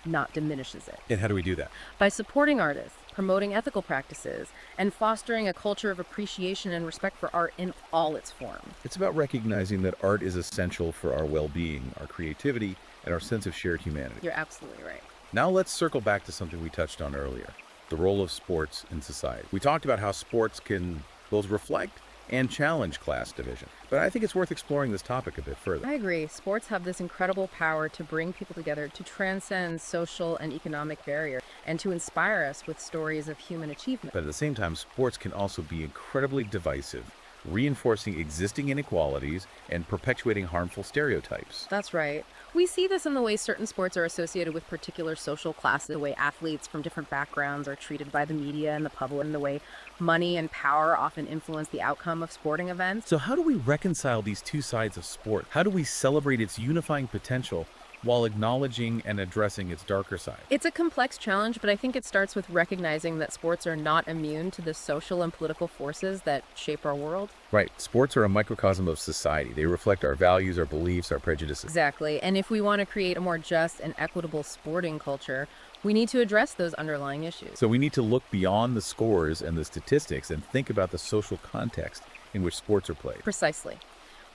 not diminishes it. And how do we do that? By supporting artists, promoting ethical practices, and fostering a culture of appreciation and respect for art in all its forms. It's about recognizing that art is essential for our well-being, our creativity, and our sense of shared humanity. You're absolutely right. Now let's circle back to something we touched on earlier, the role of sports in society. We talked about how sports can both reflect and challenge class division. But I think it's worth exploring this topic a bit further. I agree. Sports have this incredible power to bring people together, to transcend social and economic barriers, and to inspire us with stories of human achievement. But at the same time, sports can also be incredibly divisive, reinforcing existing inequalities and perpetuating harmful stereotypes. That's right. We see this in the way certain sports are associated with particular social classes, the way athletes from different backgrounds are treated by the media and the public, and the way money and power often influence the outcome of sporting events. So how do we reconcile these two sides of sport? How do we celebrate its unifying potential while acknowledging and addressing its darker side? It's a complex challenge, but I think it starts with recognizing that sports are not immune to the social and political forces that shape our world. Right. Sports are a microcosm of society. They reflect our values, our beliefs, our prejudices. Exactly. And if we want to create a more just and equitable sporting culture, we need to address those underlying issues. So we need to look beyond the scores and the statistics and think about the social context in which sports are played. Precisely.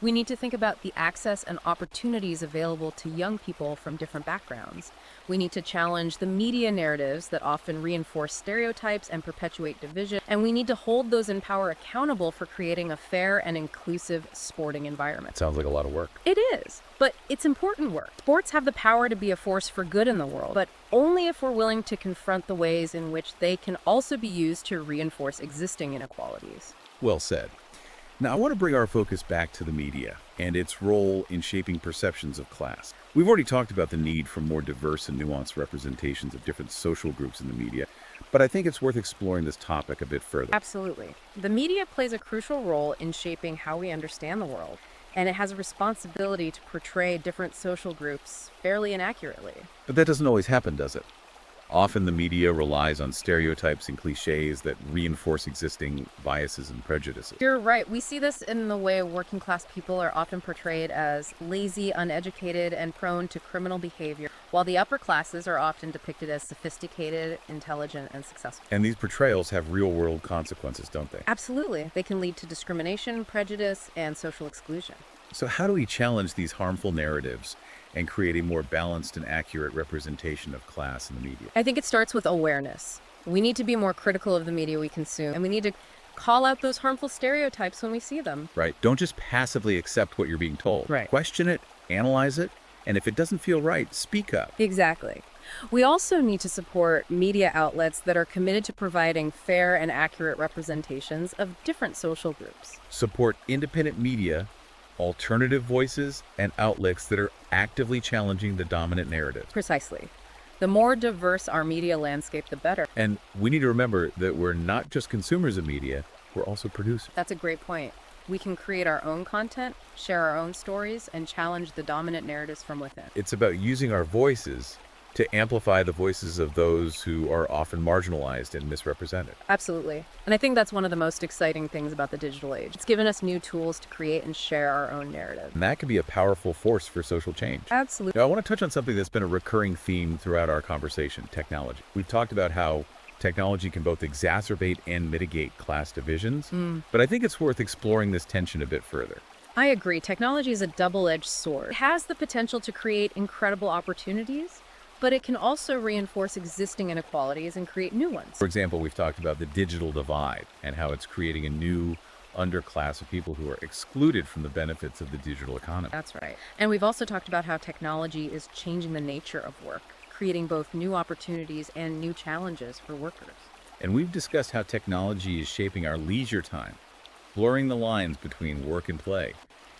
We need to think about the access and opportunities available to young people from different backgrounds. We need to challenge the media narratives that often reinforce stereotypes and perpetuate division. And we need to hold those in power accountable for creating a fair and inclusive sporting environment. Sounds like a lot of work. It is, but it's important work. Sports have the power to be a force for good in the world, but only if we're willing to confront the ways in which they can also be used to reinforce existing inequalities. Well said. Now, I want to bring our focus back to the media and its role in shaping perceptions of class. We've already talked about the need for more diverse and nuanced representations of different social groups in the media, But I think it's worth exploring this topic a bit further. Absolutely. The media plays a crucial role in shaping how we understand the world, and it has a responsibility to portray different social groups fairly and accurately. But that doesn't always happen, does it? Often the media relies on stereotypes and cliches that reinforce existing biases and prejudices. You're right. We see this in the way working class people are often portrayed as lazy, uneducated, and prone to criminal behavior, while the upper classes are often depicted as sophisticated, intelligent, and successful. And these portrayals have real-world consequences, don't they? Absolutely. They can lead to discrimination, prejudice, and social exclusion. So how do we challenge these harmful narratives and create a more balanced and accurate representation of class in the media? I think it starts with awareness. We need to be more critical of the media we consume, and we need to call out those harmful stereotypes when we see them. Right. Don't just passively accept what you're being told. Right. Question it, analyze it, and if it doesn't feel right, speak up. Exactly. We also need to support media outlets that are committed to providing fair and accurate representations of different social groups. Support independent media, alternative voices, and outlets that are actively challenging the dominant narrative. Precisely. The more diverse our media landscape, the better. And we need to remember that we're not just consumers of media, we're also producers. That's a great point. We can create our own content, share our own stories, and challenge the dominant narratives from within. It's about using our voices to amplify the voices of those who are often marginalized and misrepresented. Absolutely. And I think that's one of the most exciting things about the digital age. It's given us new tools to create and share our own narrative. And that can be a powerful force for social change. Absolutely. Now, I want to touch on something that's been a recurring theme throughout our conversation, technology. We've talked about how technology can both exacerbate and mitigate class divisions, but I think it's worth exploring this tension a bit further. I agree. Technology is a double-edged sword. It has the potential to create incredible opportunities, but it can also reinforce existing inequalities and create new ones. For example, we've talked about the digital divide and how it's creating a new underclass of people who are excluded from the benefits of the digital economy. That's right. And we've also talked about how technology is changing the nature of work, creating both new opportunities and new challenges for workers. And we've discussed how technology is shaping our leisure time, blurring the lines between work and play,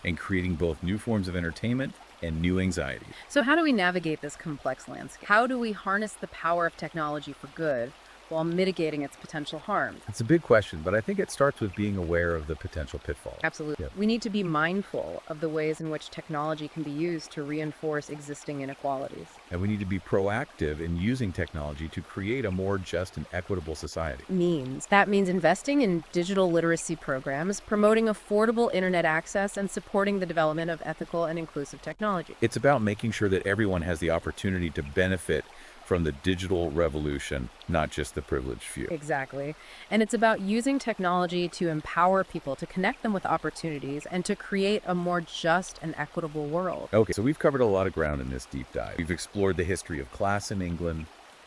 and creating both new forms of entertainment and new anxieties. So how do we navigate this complex landscape? How do we harness the power of technology for good while mitigating its potential harm? It's a big question, but I think it starts with being aware of the potential pitfalls. Absolutely. Yep. We need to be mindful of the ways in which technology can be used to reinforce existing inequalities. And we need to be proactive in using technology to create a more just and equitable society. That means investing in digital literacy programs, promoting affordable internet access, and supporting the development of ethical and inclusive technology. It's about making sure that everyone has the opportunity to benefit from the digital revolution, not just the privileged few. Exactly. And it's about using technology to empower people, to connect them with opportunities, and to create a more just and equitable world. Okay, so we've covered a lot of ground in this deep dive. We've explored the history of class in England,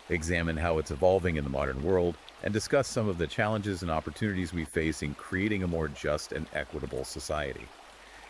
examined how it's evolving in the modern world, and discussed some of the challenges and opportunities we face in creating a more just and equitable society.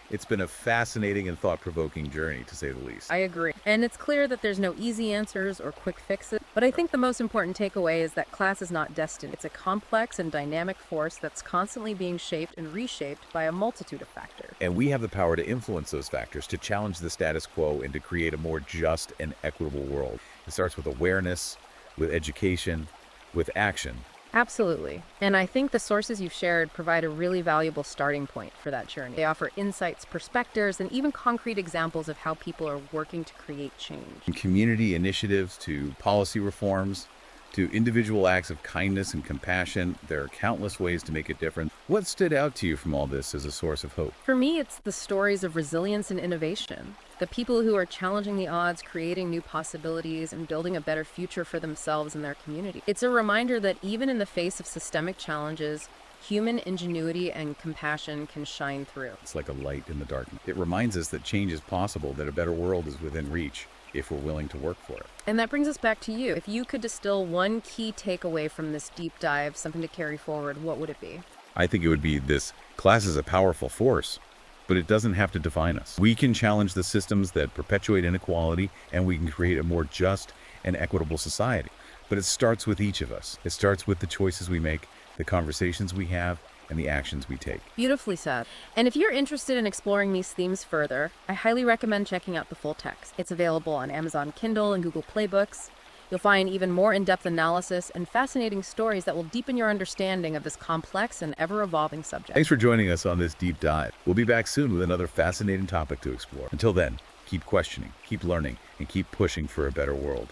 It's been a fascinating and thought-provoking journey, to say the least. I agree. And it's clear that there's no easy answers or quick fixes, but I think the most important takeaway is that class is not destined. It's a complex and dynamic force that's constantly being shaped and reshaped by a multitude of factors. And we have the power to influence those factors, to challenge the status quo, and to create a more just and equitable world. It starts with awareness, with education, with action. Absolutely. And I think the sources you've shared provide a really valuable starting point for that journey. They offer insights, perspectives, and even concrete examples of how people are working to create change. From community initiatives to policy reforms to individual acts of kindness and compassion, there are countless ways to make a difference. What stood out to you from all this as a source of hope? For me, it's the stories of resilience and innovation. The people who are challenging the odds, creating new possibilities, and building a better future for themselves and their community. It's a reminder that even in the face of systemic challenges, human ingenuity and compassion can shine through. It's like a light in the darkness. It reminds us that change is possible, that a better world is within reach if we're willing to work for it. And that brings us back to you. If you could distill one key takeaway from this deep dive, something to carry forward, what would it be? I think it would be this: class is a powerful force, but it doesn't have to define us. We can challenge the systems that perpetuate inequality, and we can create a more just and equitable society. But it starts with each of us. It starts with the choices we make, the conversations we have, and the actions we take. Beautifully said. And if you're interested in exploring these themes further, I highly recommend checking out the full text. It's available on Amazon Kindle and Google Play Books. You'll find even more in-depth analysis and fascinating stories that will deepen your understanding of this complex and ever-evolving subject. Thanks for joining us on this deep dive. We'll be back soon with another fascinating topic to explore. Until then, keep questioning, keep learning, and keep pushing for a better world.